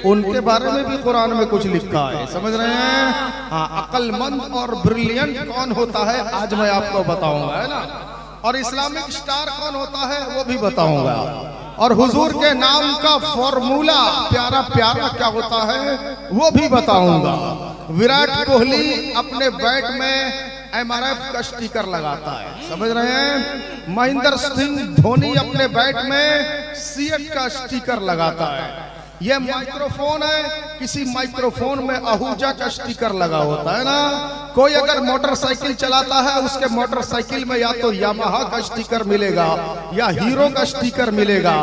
उनके बारे में भी कुरान में कुछ लिखा है, समझ रहे हैं? हाँ, अक्लमंद और ब्रिलियंट कौन होता है आज मैं आपको बताऊंगा, है ना। और इस्लामिक स्टार कौन होता है वो भी बताऊंगा। और हुजूर के नाम का फॉर्मूला प्यारा प्यारा क्या होता है वो भी बताऊंगा। विराट कोहली अपने बैट में MRF का स्टिकर लगाता है, समझ रहे हैं? महेंद्र सिंह धोनी अपने बैट में सीएट का स्टिकर लगाता है। यह माइक्रोफोन है, किसी माइक्रोफोन में आहूजा का स्टिकर लगा होता है ना। कोई अगर मोटरसाइकिल चलाता है उसके मोटरसाइकिल में या तो यामाहा का स्टिकर मिलेगा या हीरो का स्टिकर मिलेगा,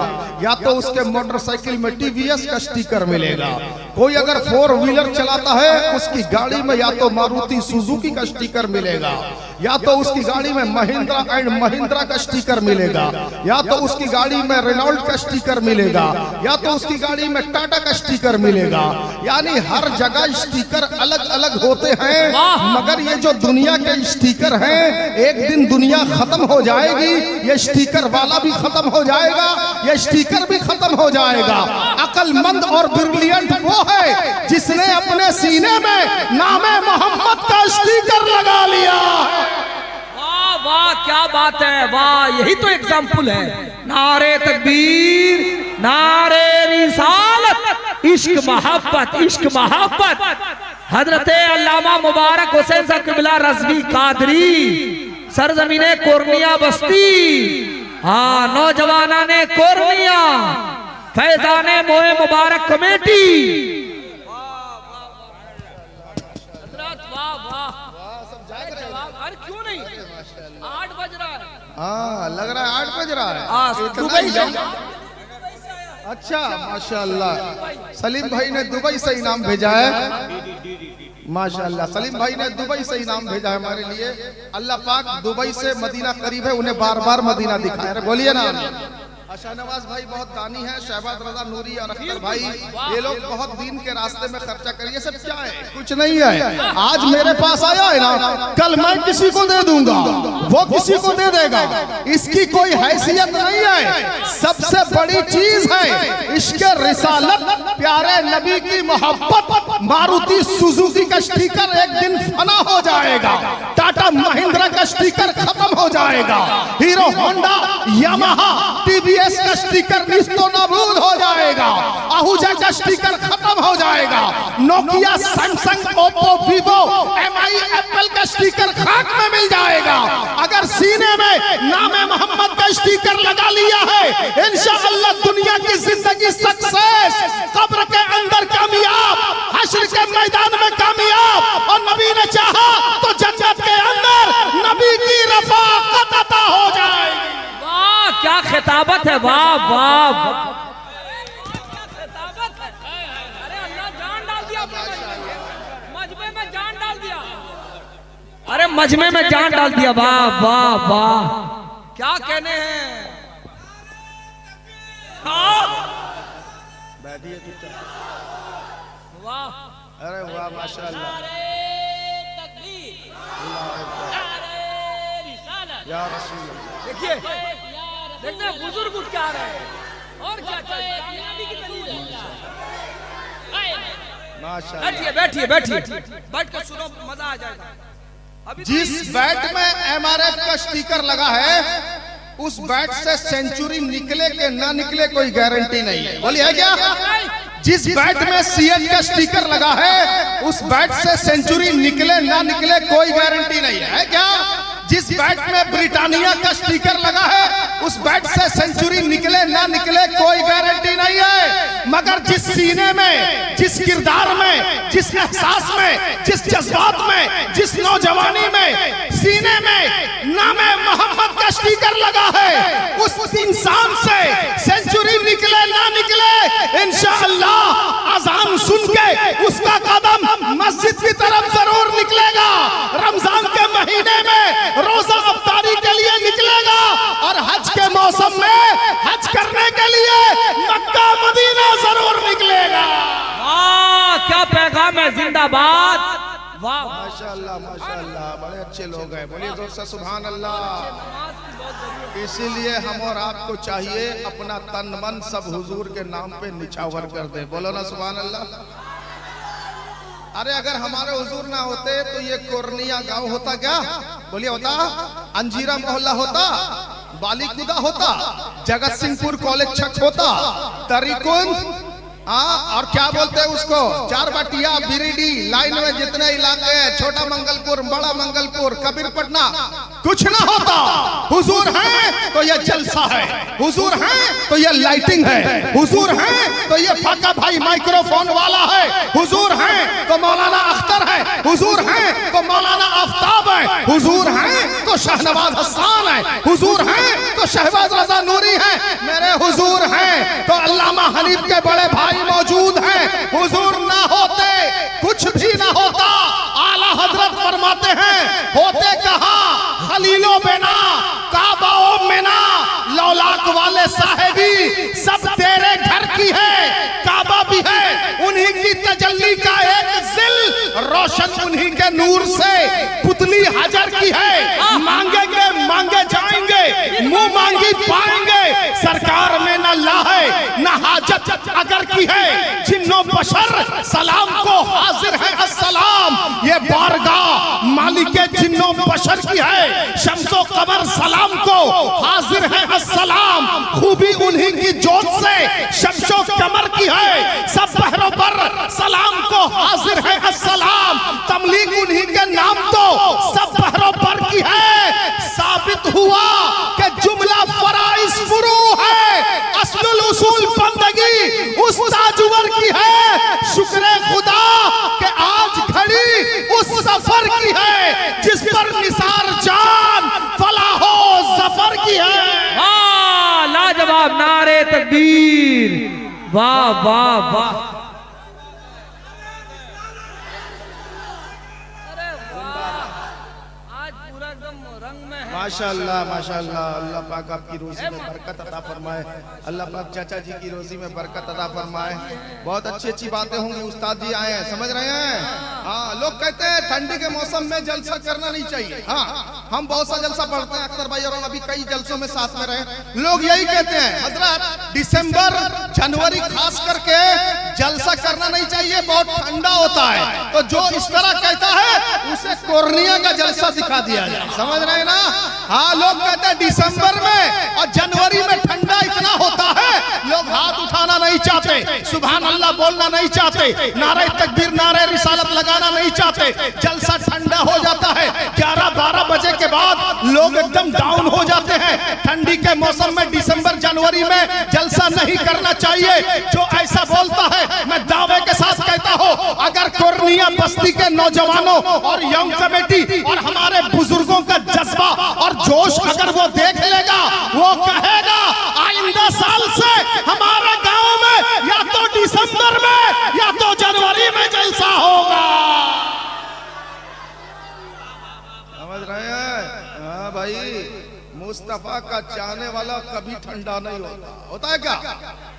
या तो उसके मोटरसाइकिल में TVS का स्टिकर मिलेगा। कोई अगर 4 व्हीलर चलाता है उसकी गाड़ी में या तो मारुति सुजुकी का स्टिकर मिलेगा, या तो उसकी गाड़ी में महिंद्रा एंड महिंद्रा का स्टिकर मिलेगा, या तो उसकी गाड़ी में रेनॉल्ट का स्टिकर मिलेगा, या तो उसकी गाड़ी में टाटा का स्टिकर मिलेगा। यानी हर जगह स्टिकर अलग अलग होते हैं, मगर ये जो दुनिया के स्टिकर हैं एक दिन दुनिया खत्म हो जाएगी, ये स्टिकर वाला भी खत्म हो जाएगा, ये स्टिकर भी खत्म हो जाएगा। अक्लमंद और ब्रिलियंट वो है जिसने अपने सीने में नामे मोहम्मद का स्टिकर लगा लिया है। वाह वाह, क्या बात है, वाह, यही तो एग्जाम्पल है। नारे तकबीर, नारे रिसालत, इश्क मोहब्बत, इश्क मोहब्बत। हजरत अल्लामा मुबारक हुसैन साहब क़िबला रज़वी कादरी, सरजमीने कोरनिया बस्ती, हाँ, नौजवाना ने कोरनिया, फैजाने मोए मुबारक कमेटी। वाह वाह, अरे क्यों नहीं, 8 बज रहा है। हाँ, लग रहा है 8 बज रहा है। दुबई से। अच्छा, माशाल्लाह, सलीम भाई ने दुबई से इनाम भेजा है। माशाल्लाह, सलीम भाई ने दुबई से इनाम भेजा है हमारे लिए। अल्लाह पाक दुबई से मदीना करीब है, उन्हें बार बार मदीना दिखाए। बोलिए ना। शाहनवाज भाई बहुत दानी है, शहबाज रजा नूरी और अख्तर भाई, ये लोग बहुत दीन के रास्ते में खर्चा करिए। सब क्या है? कुछ नहीं है। आज मेरे पास आया है ना, कल मैं किसी को दे दूंगा, वो किसी को दे देगा। इसकी कोई हैसियत नहीं है। सबसे बड़ी चीज है इसके रिसालत, प्यारे नबी की मोहब्बत। मारुति सुजुकी का स्टिकर एक दिन फना हो जाएगा, टाटा महिंद्रा का स्टिकर खत्म हो जाएगा, हीरो होंडा यामाहा TVS का स्टिकर निस्तो नाबूद हो जाएगा, आहूजा का स्टिकर खत्म हो जाएगा, Nokia Samsung Oppo Vivo MI Apple का स्टिकर खाक में मिल जाएगा। अगर सीने में नामे मोहम्मद का स्टिकर लगा लिया है, इंशाअल्लाह दुनिया की जिंदगी सक्सेस, कब्र के अंदर कामयाब, हश्र के मैदान में कामयाब, और नबी ने चाहा तो जन्नत के अंदर नबी की रफ़ाक़त अता हो जाएगी। क्या खिताबत है, वाह वाह, क्या खिताबत है। अरे अल्लाह जान डाल दिया, मजमे में जान डाल दिया, अरे मजमे में जान डाल दिया। वाह वाह वाह, क्या कहने हैं। वाह, अरे वाह, माशाअल्लाह, या रसूल। देखिए देखते हैं बुजुर्ग उठ के आ रहे हैं, और क्या चाहिए। बैठिए बैठिए बैठिए, बैठ कर सुनो, मजा आ जाएगा। जिस बैट में MRF का स्टिकर लगा है उस बैट से सेंचुरी निकले के ना निकले कोई गारंटी नहीं है। बोलिए है क्या? जिस बैट में सीएट का स्टिकर लगा है उस बैट से सेंचुरी निकले ना निकले कोई गारंटी नहीं है। क्या? जिस बैट में ब्रिटानिया का स्टिकर लगा है उस बैट से सेंचुरी निकले ना निकले कोई गारंटी नहीं है। मगर जिस सीने में, जिस किरदार में, जिस एहसास में, जिस जज्बात में, जिस नौजवानी में सीने में नामे मोहम्मद का स्टिकर लगा है उस इंसान से सेंचुरी निकले ना निकले, इंशाअल्लाह अज़ान सुन के उसका कदम मस्जिद की तरफ जरूर निकलेगा। रमजान के महीने में रोजा अफ्तारी के लिए निकलेगा, और हज के मौसम में हज करने के लिए मक्का मदीना जरूर निकलेगा। वाह, क्या पैगाम है, जिंदाबाद। वाह माशाअल्लाह बड़े अच्छे लोग हैं। बोलिए जोर से सुभान अल्लाह। इसीलिए हम और आपको चाहिए अपना तन मन सब हुजूर के नाम पे निछावर कर दे। बोलो ना सुभान अल्लाह। अरे अगर हमारे हुजूर ना होते तो ये कोरनिया गांव होता क्या? बोलिए होता? अंजीरा मोहल्ला होता? बालीकुदा होता? जगत सिंहपुर कॉलेज छक होता? तरीकुंज और क्या बोलते हैं उसको, चार बाटिया, बिरिडी लाइन में जितने इलाके हैं, छोटा मंगलपुर, बड़ा मंगलपुर, कबीरपटना, कुछ ना होता। हुजूर हैं तो ये जलसा है, हुजूर हैं तो ये लाइटिंग है, हुजूर हैं तो ये फाका भाई माइक्रोफोन वाला है, हुजूर हैं तो मौलाना अख्तर है, हुजूर हैं तो मौलाना आफ्ताब है, हुजूर हैं तो शहनवाज हसन है, हुजूर हैं तो शहबाज रजा नूरी है, मेरे हुजूर हैं तो अल्लामा हनीफ के बड़े भाई मौजूद हैं। हुजूर ना होते कुछ भी ना होता। आला हजरत फरमाते हैं होते कहां खलीलो बेना काबाओ में ना, लौलाक वाले साहेबी सब तेरे घर की है, काबा भी है उन्हीं की तजल्ली का एक जिल, रोशन उन्हीं के नूर से पुतली हजर की है। मांगेंगे मांगे जाएंगे, मुंह मांगी पाएंगे, सरकार में न ला है न हाजत अगर की है, जिन्नो बशर सलाम को हाजिर है अस्सलाम, ये बारगाह मालिके जिन्नो बशर की है, शम्सो कमर सलाम को हाजिर है अस्सलाम, खूबी उन्हीं की जोत से शम्सो कमर की है, सब पहरों पर सलाम को हाजिर है अस्सलाम, तमलीग उन्हीं के नाम तो सब पहरों पर की है। साबित हुआ कि जुमला फराइज फुरू है, असलुल उसूल बंदगी उस ताजुवर की है, शुक्र खुदा कि आज घड़ी उस सफर की है, जिस पर निसार जान फलाहो जफर की है। वाह लाजवाब, नारे तकबीर, वाह वाह वाह। माशाअल्लाह माशाअल्लाह, अल्लाह पाक आपकी रोजी में बरकत अता फरमाए, अल्लाह पाक चाचा जी की रोजी में बरकत अता फरमाए। बहुत अच्छी अच्छी बातें होंगी, उस्ताद जी आए हैं, समझ रहे हैं? हाँ, लोग कहते हैं ठंडी के मौसम में जलसा करना नहीं चाहिए। हाँ, हम बहुत सा जलसा पढ़ते हैं, अख्तर भाई और अभी कई जलसों में साथ में रहे, लोग यही कहते हैं हजरत दिसंबर जनवरी खास करके जलसा करना नहीं चाहिए, बहुत ठंडा होता है। तो जो इस तरह कहता है उसे कोर्निया का जलसा दिखा दिया जाए, समझ रहे हैं ना? हाँ, लोग कहते हैं दिसंबर में और जनवरी में ठंडा इतना होता है, लोग हाथ उठाना नहीं चाहते, सुभान अल्लाह बोलना नहीं चाहते, नारे तकबीर नारे रिसालत लगाना नहीं चाहते, जलसा ठंडा हो जाता है। 11-12 बजे के बाद लोग एकदम डाउन हो जाते हैं। ठंडी के मौसम में दिसंबर जनवरी में जलसा नहीं करना चाहिए। जो ऐसा बोलता है मैं दावे के साथ कहता हूँ, अगर कोर्निया बस्ती के नौजवानों और यंग कमेटी और हमारे बुजुर्गों का जज्बा और जोश अगर वो देख लेगा, वो कहेगा आइंदा साल से हमारे गांव में या तो दिसंबर में या तो जनवरी में जलसा होगा। समझ रहे हैं? हाँ भाई, मुस्तफा का चाहने वाला कभी ठंडा नहीं होता। होता है क्या?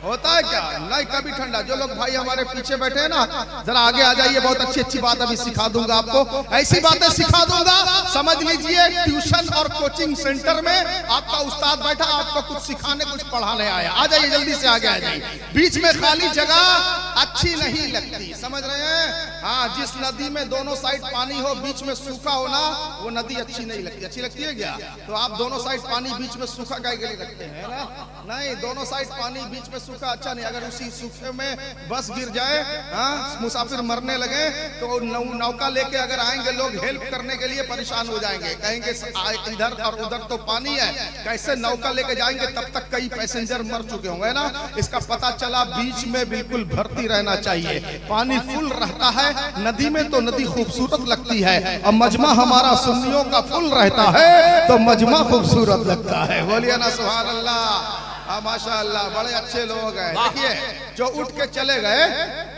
होता है क्या? नहीं कभी ठंडा। जो लोग भाई हमारे पीछे बैठे हैं ना, जरा आगे आ जाइए, बहुत अच्छी अच्छी बात अभी सिखा दूंगा आपको, ऐसी बातें सिखा दूंगा, समझ लीजिए ट्यूशन और कोचिंग सेंटर में आपका उस्ताद बैठा, आपको कुछ सिखाने कुछ पढ़ाने आया। आ जाइए, जल्दी से आगे आ जाइए, बीच में खाली जगह अच्छी नहीं लगती, समझ रहे हैं? हाँ, जिस नदी में दोनों साइड पानी हो, बीच में सूखा हो ना, वो नदी अच्छी नहीं लगती। अच्छी लगती है क्या? तो आप दोनों साइड पानी, बीच में सूखा गाय के लिए रखते हैं ना? नहीं, दोनों साइड पानी, बीच में सूखा अच्छा नहीं। अगर उसी सूखे में बस गिर जाए, हाँ, मुसाफिर मरने लगे, तो नौका लेके अगर आएंगे लोग हेल्प करने के लिए, परेशान हो जाएंगे, कहेंगे इधर और उधर तो पानी है, कैसे नौका लेके जाएंगे? तब तक कई पैसेंजर मर चुके होंगे ना। इसका पता चला बीच में बिल्कुल भरती रहना चाहिए, पानी फुल रहता है। नदी में तो नदी खूबसूरत लगती है, और मजमा हमारा सुन्नियों का फुल रहता है तो मजमा खूबसूरत लगता है। बोलिए ना सुभान अल्लाह। माशाअल्लाह, बड़े अच्छे लोग हैं। देखिए, जो उठ के चले गए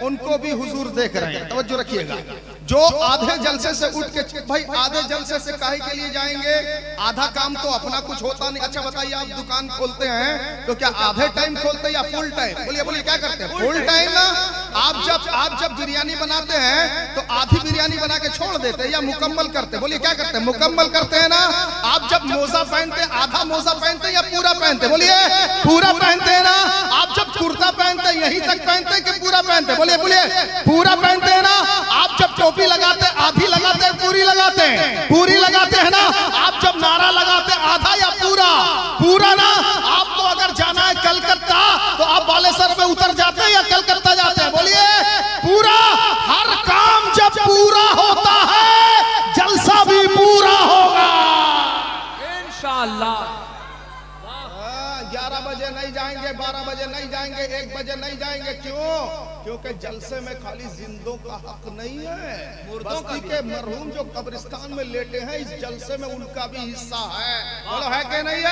उनको भी हुजूर देख रहे हैं, तवज्जो रखिएगा। जो आधे जलसे से उठ के, भाई आधे जलसे से काहे के लिए जाएंगे? आधा काम तो अपना कुछ होता नहीं। अच्छा बताइए, आप दुकान खोलते हैं तो क्या आधे टाइम खोलते हैं या फुल टाइम? बोलिए बोलिए, क्या करते हैं? फुल टाइम ना। आप आप जब बिरयानी बनाते हैं तो आधी बिरयानी बना के छोड़ देते हैं या मुकम्मल करते हैं? बोलिए क्या करते हैं? मुकम्मल करते हैं ना। आप जब मोजा पहनते हैं आधा मोजा पहनते हैं या पूरा पहनते हैं? बोलिए पूरा पहनते हैं ना। आप जब कुर्ता पहनते हैं यहीं तक पहनते हैं कि पूरा पहनते हैं? बोलिए बोलिए पूरा पहनते हैं ना। आप जब टोपी लगाते हैं आधी लगाते हैं पूरी लगाते हैं? पूरी लगाते हैं ना। आप जब नारा लगाते हैं आधा या पूरा? पूरा ना। आपको अगर जाना है कलकत्ता तो आप बालेश्वर में उतर जाते हैं या कलकत्ता जाते हैं? बोलिए पूरा। हर काम जब पूरा होता है जलसा भी पूरा होगा इंशाअल्लाह। 11 बजे नहीं जाएंगे, 12 बजे नहीं जाएंगे, 1 बजे नहीं जाएंगे। क्यों? क्योंकि जलसे में खाली जिंदों का हक नहीं है, बस्ती के मरहूम जो कब्रिस्तान में लेटे हैं इस जलसे में उनका भी हिस्सा है। बोलो है कि नहीं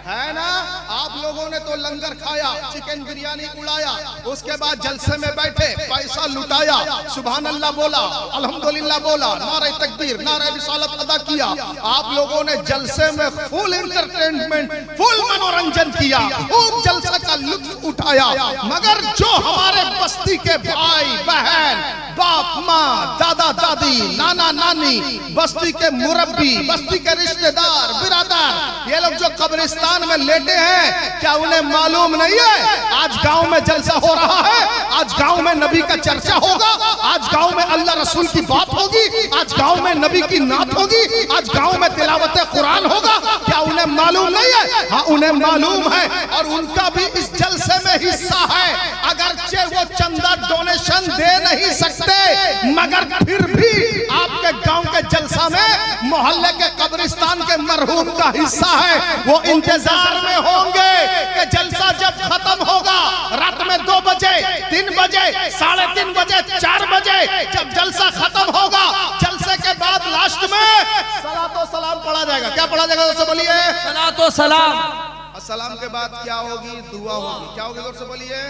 है ना। आप लोगों ने तो लंगर खाया, चिकन बिरयानी उड़ाया, उसके बाद जलसे में बैठे पैसा लुटाया, सुभान अल्लाह बोला, अल्हम्दुलिल्लाह बोला, नारे तकबीर, नारे रिसालत अदा किया। आप लोगों ने जलसे में फुल एंटरटेनमेंट, फुल मनोरंजन किया, खूब जलसे का लुत्फ उठाया। मगर जो हमारे बस्ती के भाई बहन, बाप माँ, दादा दादी, नाना नानी, बस्ती के मुरब्बी, बस्ती के रिश्तेदार, बिरादर, ये लोग जो कब्रिस्तान में लेटे हैं, क्या उन्हें मालूम नहीं है आज गांव में जलसा हो रहा है, आज गांव में नबी का चर्चा होगा, आज गांव में अल्लाह रसूल की बात होगी, आज गांव में नबी की नात होगी, आज गांव में तिलावत कुरान होगा? क्या उन्हें मालूम नहीं है? हाँ उन्हें मालूम है और उनका भी इस जलसे में हिस्सा है। अगरचे वो चंदा डोनेशन दे नहीं सकते मगर फिर भी आपके गांव के जलसा में मोहल्ले के कब्रिस्तान के मरहूम का हिस्सा है। वो इंतजार में होंगे कि जलसा जब खत्म होगा रात में 2 बजे, 3 बजे, 3:30 बजे, 4 बजे जब जलसा खत्म होगा, जलसे के बाद लास्ट में सलातो सलाम पढ़ा जाएगा। क्या पढ़ा जाएगा दोस्तों? बोलिए सलातो सलाम। सलाम के बाद क्या होगी? दुआ होगी। क्या होगी दोस्तों? बोलिए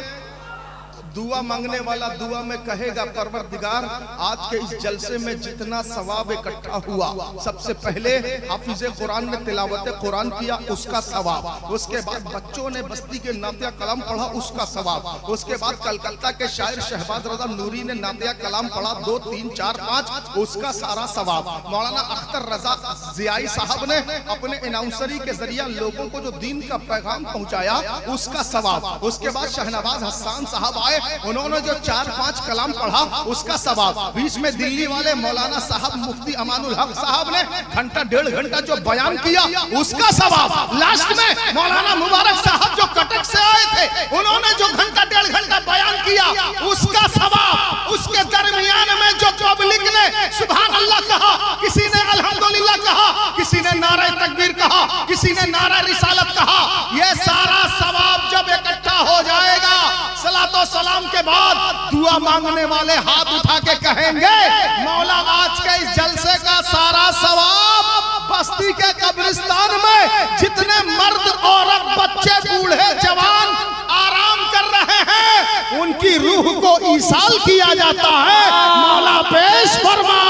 दुआ मांगने वाला दुआ में कहेगा परवरदिगार आज के इस जलसे में जितना सवाब इकट्ठा हुआ, सबसे पहले हाफिज कुरान ने तिलावत कुरान किया उसका सवाब, उसके बाद बच्चों ने बस्ती के नातिया कलाम पढ़ा उसका सवाब, उसके बाद कलकत्ता के शायर शहबाज रजा नूरी ने नातिया कलाम पढ़ा 2, 3, 4, 5 उसका सारा सवाब, मौलाना अख्तर रजा जियाई साहब ने अपने अनाउंसरी के जरिए लोगों को जो दीन का पैगाम पहुंचाया उसका सवाब, उसके बाद शहनवाज हसन साहब आए उन्होंने जो 4-5 कलाम पढ़ा उसका सवाब, बीच में दिल्ली वाले मौलाना साहब मुफ्ती अमानुल हक साहब ने घंटा 1.5 घंटा जो बयान किया उसका सवाब, लास्ट में मौलाना मुबारक साहब जो कटक से आए थे उन्होंने जो घंटा 1.5 घंटा बयान किया उसका सवाब, उसके दरमियान में जो पब्लिक ने सुभान अल्लाह कहा, किसी ने अल्हम्दुलिल्लाह कहा, किसी ने नारा तकबीर कहा, किसी ने नारा रिसालत कहा, ये सारा सवाब जब इकट्ठा हो जाएगा सलातो सलाम के बाद दुआ मांगने वाले हाथ उठा के कहेंगे मौला आज के इस जलसे का सारा सवाब बस्ती के कब्रिस्तान में जितने मर्द औरत बच्चे बूढ़े जवान आराम कर रहे हैं उनकी रूह को ईसाल किया जाता है। मौला पेश फरमा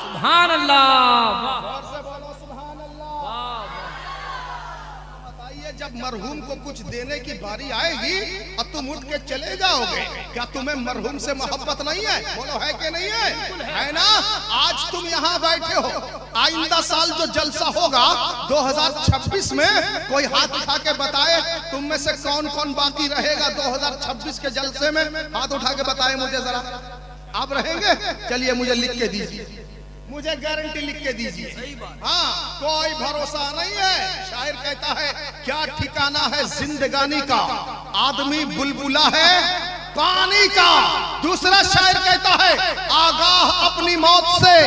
सुभान अल्लाह। जब मरहूम को कुछ देने की बारी आएगी और तुम उठ के चले जाओगे, क्या तुम्हें मरहूम से मोहब्बत नहीं है? बोलो है कि नहीं है ना? आज तुम यहाँ बैठे हो, आइंदा साल जो जलसा होगा 2026 में कोई हाथ उठा के बताए तुम में से कौन कौन बाकी रहेगा 2026 के जलसे में? हाथ उठा के बताए मुझे जरा, आप रहेंगे? चलिए मुझे लिख के दीजिए, मुझे गारंटी लिख के दीजिए। हाँ कोई भरोसा नहीं है। शायर कहता है क्या ठिकाना है जिंदगानी का, आदमी बुलबुला है पानी का। दूसरा शायर कहता है आगाह अपनी मौत से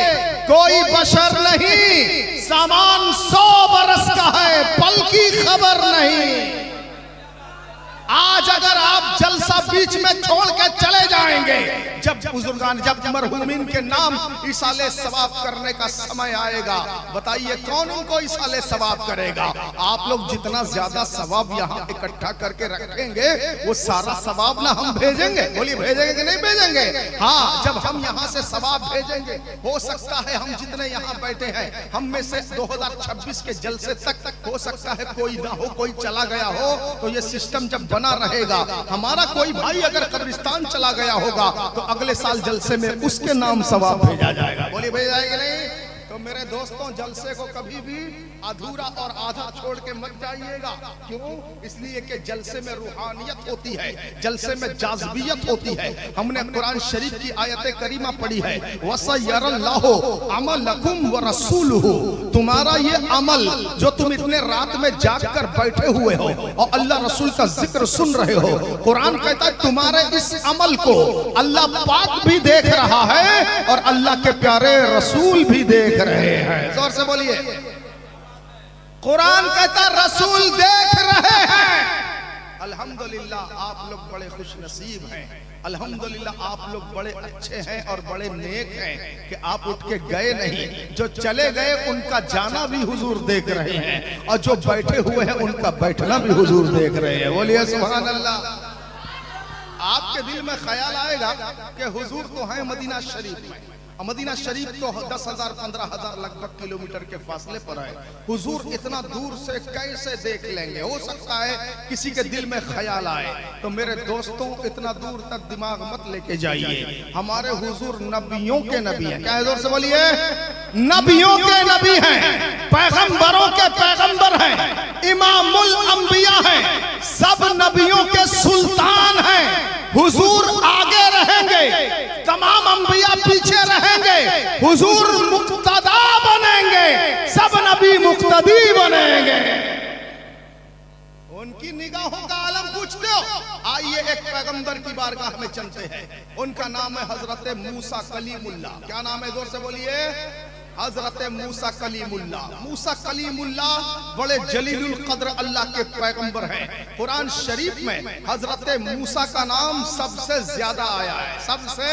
कोई बशर नहीं, सामान 100 बरस का है पल की खबर नहीं। आज अगर आप जलसा बीच में छोड़ के चले जाएंगे, जब बुजुर्गान जब मरहूमीन के नाम इसाले सवाब करने का समय आएगा, बताइए कौन उनको इसाले सवाब करेगा? आप लोग जितना ज्यादा सवाब यहाँ इकट्ठा करके रखेंगे वो सारा सवाब ना हम भेजेंगे। बोलिए भेजेंगे कि नहीं भेजेंगे? हाँ जब हम यहाँ से सवाब भेजेंगे हो सकता है हम जितने यहाँ बैठे हैं हम में से 2026 के जलसे तक हो सकता है कोई ना हो, कोई चला गया हो, तो ये सिस्टम जब बना बना रहेगा। हमारा कोई भाई अगर कब्रिस्तान चला गया होगा तो अगले साल जलसे में उसके नाम सवाब भेजा जाएगा। बोलिए भेजा जाएगा नहीं? तो मेरे दोस्तों, जलसे को कभी भी अधूरा और आधा छोड़ के मत जाइएगा। क्यों? इसलिए कि जलसे में रूहानियत होती है, जलसे में जाज़बियत होती है। हमने कुरान शरीफ की आयत करीमा पढ़ी है, वसयरल्लाहु अमलकुम व रसूलुहु, तुम्हारा ये अमल जो तुम इतने रात में जाग कर बैठे हुए हो और अल्लाह रसूल का जिक्र सुन रहे हो, कुरान कहता है तुम्हारे इस अमल को अल्लाह पाक भी देख रहा है और अल्लाह के प्यारे रसूल भी देख रहे हैं। जोर से बोलिए। कुरान कहता रसूल देख रहे हैं। अल्हम्दुलिल्लाह आप लोग बड़े खुश नसीब हैं। अल्हम्दुलिल्लाह आप लोग बड़े अच्छे हैं और बड़े नेक हैं कि आप उठ के गए नहीं। जो चले गए उनका जाना भी हुजूर देख रहे हैं और जो बैठे हुए हैं उनका बैठना भी हुजूर देख रहे हैं। बोलिए सुभान अल्लाह। आपके दिल में ख्याल आएगा कि हुजूर तो हैं मदीना शरीफ में, मदीना शरीफ तो 10,000 15,000 लगभग किलोमीटर के फासले पर है। हुजूर इतना दूर से कैसे देख लेंगे? हो सकता है किसी के दिल में ख्याल आए। तो मेरे दोस्तों, इतना दूर तक दिमाग मत लेके जाइए। हमारे हुजूर नबियों के नबी हैं। क्या जोर से बोलिए? नबियों के नबी हैं, पैगंबरों के पैगंबर हैं, इमामुल अंबिया हैं, सब नबियों के सुल्तान हैं। हुजूर आगे रहेंगे, तमाम अंबिया पीछे रहेंगे। हुजूर मुक्तदा बनेंगे, सब नबी मुक्तदी बनेंगे। उनकी निगाहों का आलम पूछते हो? आइए एक पैगंबर की बारगाह में चलते हैं। उनका नाम है हजरत मूसा कलीमुल्लाह। क्या नाम है? जोर से बोलिए। हजरत मूसा कलीमुल्लाह। मूसा कलीमुल्लाह बड़े जलीलुल कद्र अल्लाह के पैगंबर हैं। कुरान शरीफ में हजरत मूसा का नाम सबसे ज्यादा आया है, सबसे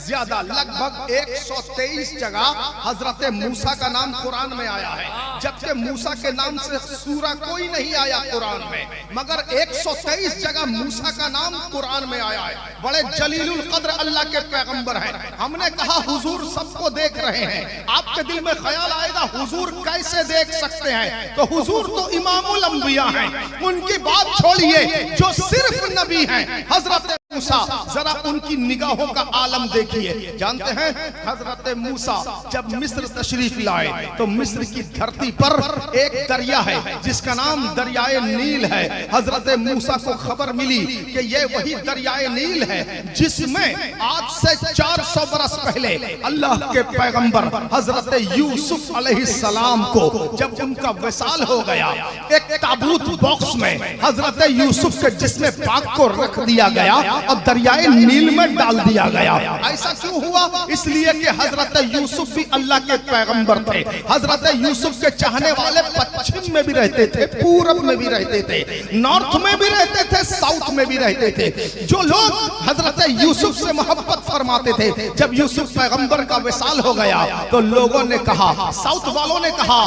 ज्यादा, लगभग 123 जगह हजरत मूसा का नाम कुरान में आया है। जबकि मूसा के नाम से सूरा कोई नहीं आया कुरान में, मगर 123 जगह मूसा का नाम कुरान में आया है। बड़े जलीलुल कद्र अल्लाह के पैगंबर हैं। हमने कहा हुजूर सबको देख रहे हैं। आपके दिल में ख्याल आएगा हुजूर कैसे देख सकते हैं? तो हुजूर तो इमामुल अंबिया हैं। उनकी बात छोड़िए, जो सिर्फ नबी हैं, हजरत मूसा, जरा उनकी निगाहों का आलम देखिए। जानते हैं हजरत मूसा जब मिस्र तशरीफ लाए तो मिस्र की धरती पर एक दरिया है जिसका नाम दरियाए नील है। हजरत मूसा को खबर मिली कि ये वही दरियाए नील है जिसमें आज से 400 बरस पहले अल्लाह के पैगंबर हजरत यूसुफ अलैहिस्सलाम को जब उनका विसाल हो गया, एक ताबूत बॉक्स में हजरत यूसुफ के जिस्म पाक को रख दिया गया और दरियाए नील में डाल दिया गया। ऐसा क्यों हुआ? इसलिए कि हजरत यूसुफ भी अल्लाह के पैगंबर थे। हजरत यूसुफ के चाहने वाले पश्चिम में भी रहते थे, पूरब में भी रहते थे, नॉर्थ में भी रहते थे, साउथ में भी रहते थे। जो लोग हजरत यूसुफ से मोहब्बत फरमाते थे, जब यूसुफ पैगंबर का विसाल हो गया तो लोगों ने कहा, साउथ वालों ने कहा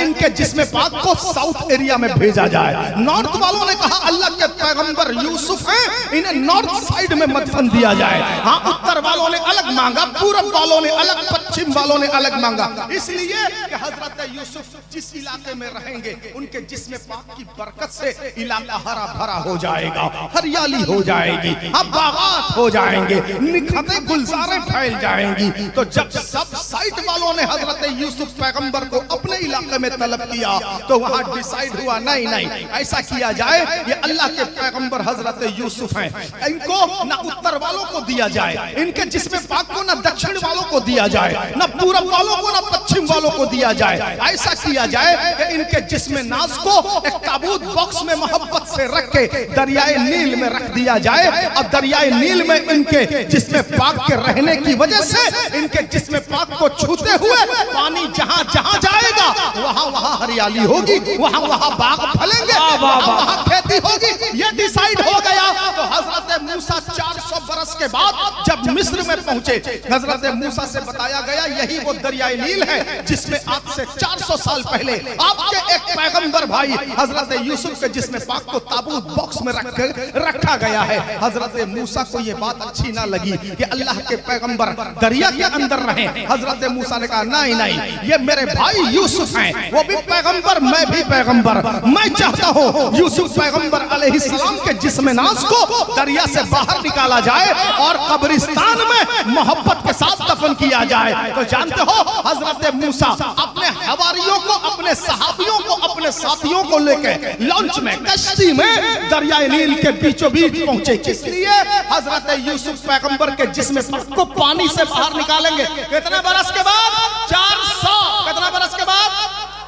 इनके जिस्म पाक को साउथ एरिया में भेजा जाए। नॉर्थ वालों ने कहा अल्लाह के पैगंबर यूसुफ हैं, इन्हें नॉर्थ साइड में मदफन दिया जाए। हाँ, उत्तर वालों ने अलग मांगा, पूरब वालों ने अलग, पश्चिम वालों ने अलग मांगा। इसलिए कि हजरत यूसुफ जिस इलाके में रहेंगे उनके जिस्म पाक की बरकत से इलाका हरा भरा हो जाएगा, हरियाली हो जाएगी, अब बागात हो जाएंगे, निखते गुलजारे फैल जाएंगी। तो जब सब साइड वालों ने हजरत यूसुफ पैगंबर को अपने इलाके में तलब किया तो वहां डिसाइड हुआ नहीं नहीं ऐसा किया जाए, ये अल्लाह के पैगंबर हजरत यूसुफ हैं, इनको ना उत्तर वालों को दिया जाए, इनके जिस्म पाक को ना दक्षिण वालों को दिया जाए, ना पूरब वालों को ना पश्चिम वालों को दिया जाए। ऐसा किया जाए कि इनके जिस्म नाज को एक ताबूत बॉक्स में मोहब्बत से रख के दरियाए नील में रख दिया जाए और दरियाए नील में इनके जिस्म पाक के रहने की वजह से इनके जिस्म पाक को छूते हुए पानी जहां जहां जाएगा वहां वहां हरियाली होगी, वहां वहां बाग फलेंगे, वहां खेती होगी। ये डिसाइड हो गया तो हजरत हजरत मूसा 400 बरस के बाद जब मिस्र में पहुंचे, हजरत मूसा से बताया गया यही वो दरियाए नील है जिसमें आज से 400 साल पहले आपके एक पैगंबर भाई हजरत यूसुफ के जिसमें पाक को ताबूत बॉक्स में रखा गया है। हजरत मूसा को ये बात अच्छी ना लगी कि अल्लाह के पैगंबर दरिया के अंदर रहे। हजरत मूसा ने कहा नहीं नहीं, ये मेरे भाई यूसुफ हैं, वो भी पैगंबर, मैं भी पैगंबर। मैं चाहता हूँ यूसुफ पैगंबर अलैहिस्सलाम के जिस्म नाज को दरिया से बाहर निकाला जाए और कब्रिस्तान में मोहब्बत के साथ दफन किया जाए। तो जानते हो हजरत मूसा अपने हवारियों को, अपने सहाबियों को, अपने साथियों को लेकर लॉन्च में, कश्ती में दरियाए नील के बीचों बीच पहुंचे। किस लिए? हजरत यूसुफ पैगंबर के जिस्म को पानी से बाहर निकालेंगे। कितने बरस के बाद? 400। कितना बरस के बाद?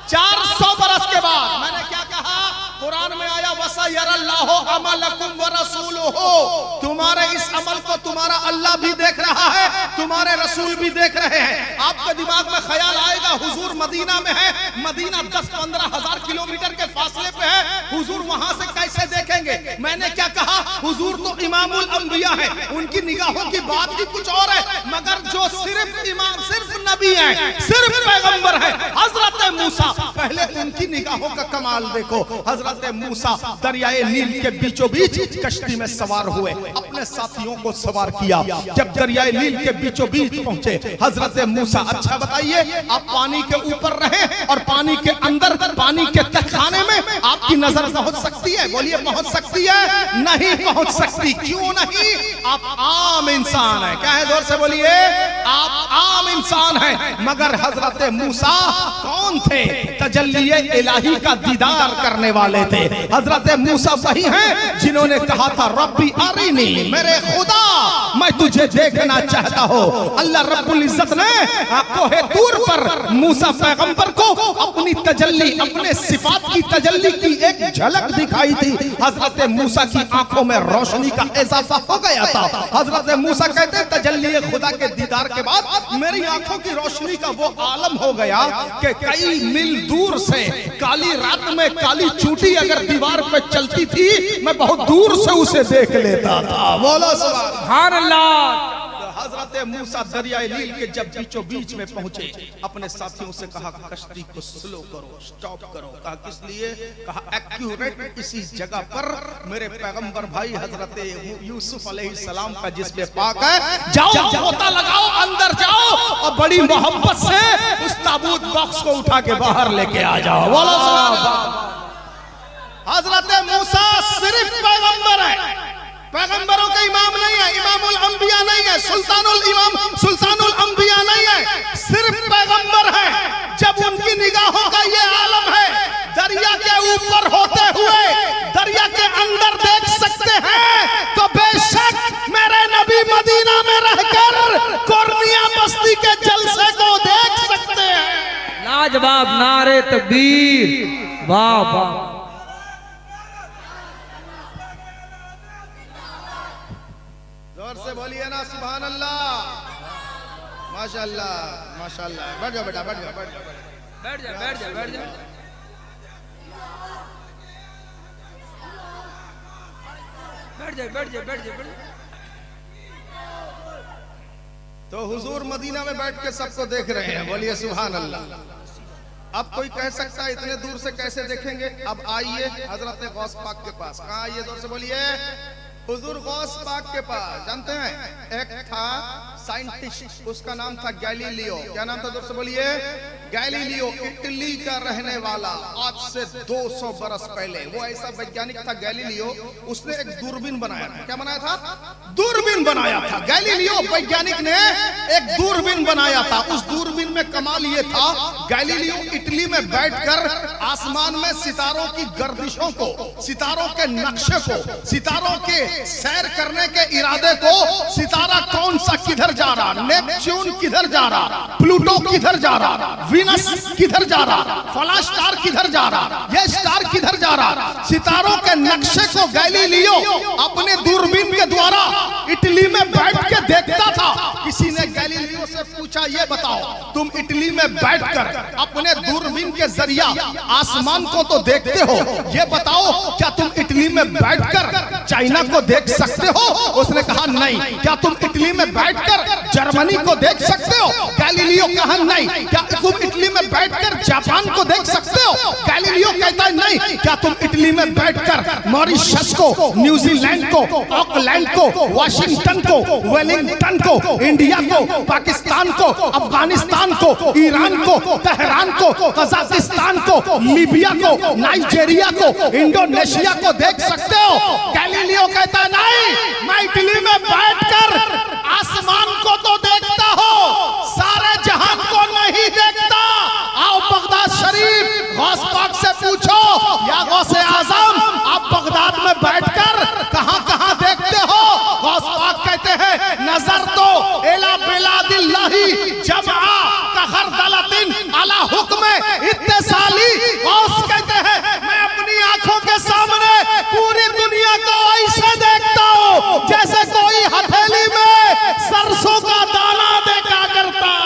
400 बरस के बाद। मैंने क्या कहा? कुरान में आया वसयरल्लाहु अमलकुम व रसूलुहु, तुम्हारे इस अमल को तुम्हारा अल्लाह भी देख रहा है, तुम्हारे रसूल भी देख रहे हैं। आपके दिमाग में ख्याल आएगा हुजूर मदीना में है, मदीना 10-15 हजार किलोमीटर के फासले पे है, हुजूर वहां से कैसे देखेंगे? मैंने क्या कहा? हुजूर तो इमामुल अंबिया है, उनकी निगाहों की बात ही कुछ और है, मगर जो सिर्फ इमाम, सिर्फ नबी है, सिर्फ पैगंबर है, हजरत मूसा, पहले उनकी निगाहों का कमाल देखो। हजरत मूसा दरियाए नील के बीचों बीच कश्ती में सवार हुए, अपने साथियों को सवार किया। जब दरियाए नील के बीचों बीच पहुंचे हजरत मूसा, अच्छा बताइए, आप पानी के ऊपर रहे और पानी के अंदर, पानी के तहखाने में आपकी नजर पहुंच सकती है? बोलिए पहुंच सकती है? नहीं पहुंच सकती। क्यों नहीं? आप आम इंसान है। क्या है? जोर से बोलिए, आप आम इंसान है। मगर हजरत मूसा कौन थे? तजल्ली इलाही का दीदार करने वाले थे। हजरत मूसा वही हैं जिन्होंने कहा था रब्बी अरिनी, मेरे खुदा मैं तुझे देखना चाहता हूँ। अल्लाह रब्बुल इज्जत ने कोहे तूर पर मूसा पैगंबर को अपनी तजल्ली, अपने सिफात की तजल्ली की एक झलक दिखाई थी। हजरत मूसा की आंखों में रोशनी का इजाफा हो गया था। हजरत मूसा कहते हैं तजल्ली खुदा के दीदार के बाद मेरी आंखों की रोशनी का वो आलम हो गया कि कई मील दूर से काली रात में काली चूटी अगर दीवार पे चलती थी, मैं बहुत दूर से उसे देख लेता था। बोलो सुभान अल्लाह। हजरत मूसा दरियाए नील के जब बीचों बीच में पहुंचे, अपने साथियों से कहा कश्ती को स्लो करो, स्टॉप करो। कहा किस लिए? कहा एक्यूरेट इसी जगह पर मेरे पैगंबर भाई हजरत यूसुफ अलैहिस्सलाम का जिस्म पाक है, जाओ गोता लगाओ, अंदर जाओ और बड़ी मोहब्बत से उस ताबूत बॉक्स को उठा के बाहर लेके आ जाओ। बोलो सुभान अल्लाह। हजरत मूसा सिर्फ पैगंबर है, पैगंबरों का इमाम नहीं है, इमामुल अंबिया नहीं है, सुल्तानुल अंबिया नहीं है, सिर्फ पैगंबर है। जब उनकी निगाहों का ये आलम है, दरिया के ऊपर होते हुए दरिया के अंदर देख सकते हैं, तो बेशक मेरे नबी मदीना में रहकर कोर्निया बस्ती के जलसे को देख सकते हैं। लाजवाब नारे तकबीर, वाह वाह। से बोलिए ना सुभान अल्लाह, माशाअल्लाह माशाअल्लाह। बैठ जाओ बेटा, बैठ जाओ, बैठ जाओ, बैठ जा, बैठ जा, बैठ जा, बैठ जा, बैठ जा, बैठ जा, बैठ जा। तो हुजूर मदीना में बैठ के सबको देख रहे हैं, बोलिए सुभान अल्लाह। अब कोई कह सकता है इतने दूर से कैसे देखेंगे? अब आइए हजरत गौस पाक के पास। कहाँ आइए? जोर से बोलिए, हुजूर गौस पाक के पास। जानते हैं एक था साइंटिस्ट, उसका नाम था गैलीलियो। क्या नाम था? जोर से बोलिए, गैलीलियो। इटली का रहने वाला, आज से 200 बरस पहले वो ऐसा वैज्ञानिक था गैलीलियो, उसने एक दूरबीन बनाया था। क्या बनाया था? दूरबीन बनाया था। गैलीलियो वैज्ञानिक ने एक दूरबीन बनाया था। उस दूरबीन में कमाल ये था, गैलीलियो इटली में बैठकर आसमान में सितारों की गर्दिशों को, सितारों के नक्शे को, सितारों के सैर करने के इरादे को, सितारा कौन सा किधर जा रहा, नेपच्यून किधर जा रहा, प्लूटो किधर जा रहा, वीनस किधर जा रहा, फला स्टार किधर जा रहा, ये स्टार किधर जा रहा, सितारों के नक्शे को गैलीलियो अपने दूरबीन के द्वारा इटली में बैठ के देखता था। किसी ने गैलीलियो से पूछा, ये बताओ तुम इटली में बैठकर अपने दूरबीन के जरिया आसमान को तो देखते हो, ये बताओ क्या तुम इटली में बैठकर चाइना को देख सकते हो? उसने कहा नहीं। क्या तुम इटली में बैठकर जर्मनी को देख सकते हो? गैलीलियो कहा नहीं। क्या तुम इटली में बैठकर जापान को देख सकते हो? गैलीलियो कहता है नहीं। क्या तुम इटली में बैठकर मॉरिशस को, न्यूजीलैंड को, ऑकलैंड को, वाशिंगटन को, वेलिंगटन को, इंडिया को, पाकिस्तान को, अफगानिस्तान को, ईरान को, तेहरान को, कजाकिस्तान को, लीबिया को, नाइजीरिया को, इंडोनेशिया को देख सकते हो? गैलीलियो कहता है नहीं, मैं इटली में बैठकर आसमान को तो देखता हो, सारे जहान को नहीं देखता। आओ बगदाद शरीफ गौस पाक से पूछो, या गौसे आजम आप बगदाद में बैठकर कहां कहां देखते हो? गौस पाक कहते हैं नजर तो एला बिलादिल्लाही जमा कहर दलतिन अला हुक्म इत्तेसाली। गौस कहते हैं मैं अपनी आंखों के सामने पूरी दुनिया को ऐसे देखता हूं जैसे कोई हथेली में सरसों का दाना देखा करता है।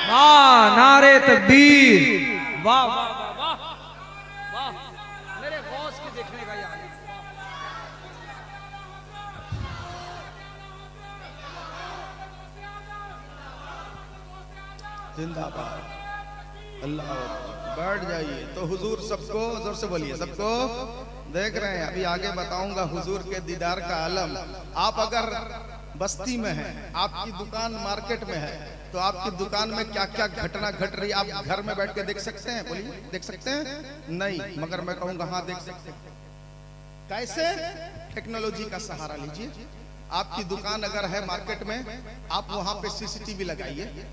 वाह, नारे तकबीर, वाह वाह वाह वाह, मेरे गौस के देखने का याद है। जिंदाबाद, अल्लाह अकबर। बैठ जाइए। तो हुजूर सबको जोर से बोलिए, सबको देख रहे हैं। अभी आगे बताऊंगा हुजूर के दीदार का आलम। आप अगर बस्ती में हैं, आपकी दुकान मार्केट में है, तो आपकी दुकान में क्या क्या घटना घट रही है आप घर में बैठ के देख सकते हैं? बोलिए, देख सकते हैं? नहीं, मगर मैं कहूंगा हाँ देख सकते हैं। कैसे? टेक्नोलॉजी का सहारा लीजिए। आपकी दुकान अगर है मार्केट में, आप वहां पे सीसीटीवी लगाइए,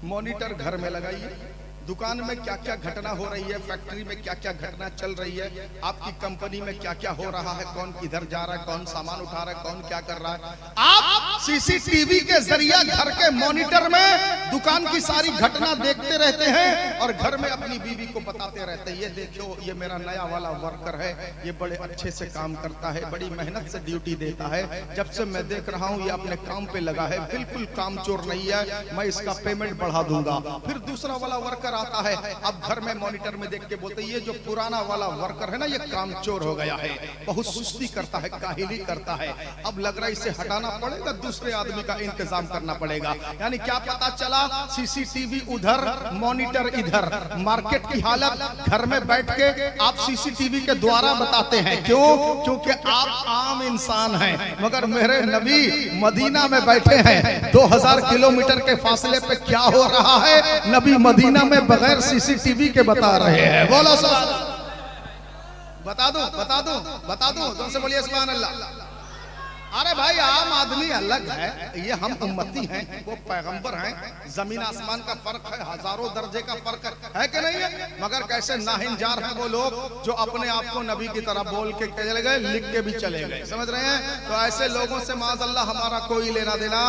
मॉनिटर घर में लगाइए। दुकान में क्या क्या घटना हो रही है, फैक्ट्री में क्या क्या घटना चल रही है, आपकी कंपनी में क्या क्या हो रहा है, कौन किधर जा रहा है, कौन सामान उठा रहा है, कौन क्या कर रहा है, आप सीसीटीवी के जरिए घर के मॉनिटर में दुकान की सारी घटना देखते रहते हैं और घर में अपनी बीवी को बताते रहते हैं, ये देखो ये मेरा नया वाला वर्कर है, ये बड़े अच्छे से काम करता है, बड़ी मेहनत से ड्यूटी देता है, जब से मैं देख रहा हूँ ये अपने काम पे लगा है, बिल्कुल काम चोर नहीं है, मैं इसका पेमेंट बढ़ा दूंगा। फिर दूसरा वाला वर्कर आता है, अब घर में मॉनिटर में देख के बोलते ये जो पुराना वाला वर्कर है ना, ये काम चोर हो गया है, बहुत सुस्ती करता है, काहिली करता है, अब लग रहा है इसे हटाना पड़ेगा, दूसरे आदमी का इंतजाम करना पड़ेगा। यानी क्या पता चला, सीसीटीवी उधर, मॉनिटर इधर, मार्केट की हालत घर में बैठ के आप सीसीटीवी के द्वारा बताते हैं। क्यों? क्योंकि आप आम इंसान हैं, मगर मेरे नबी मदीना में बैठे हैं, 2000 किलोमीटर के फासले पे क्या हो रहा है, नबी मदीना में बगैर सीसीटीवी के बता रहे हैं। बोलो सुभान अल्लाह। बता दूं, बता दूं, बता दूं, जोर से बोलिए सुभान अल्लाह। अरे भाई आम आदमी अलग है, ये हम उम्मती हैं, वो पैगंबर हैं, जमीन आसमान का फर्क है, हजारों दर्जे का फर्क है कि नहीं है? मगर कैसे नाहिंजार हैं वो लोग जो अपने आप को नबी की तरह बोल के चले गए, लिख के भी चले गए, समझ रहे हैं? तो ऐसे लोगों से माज़अल्लाह हमारा कोई लेना देना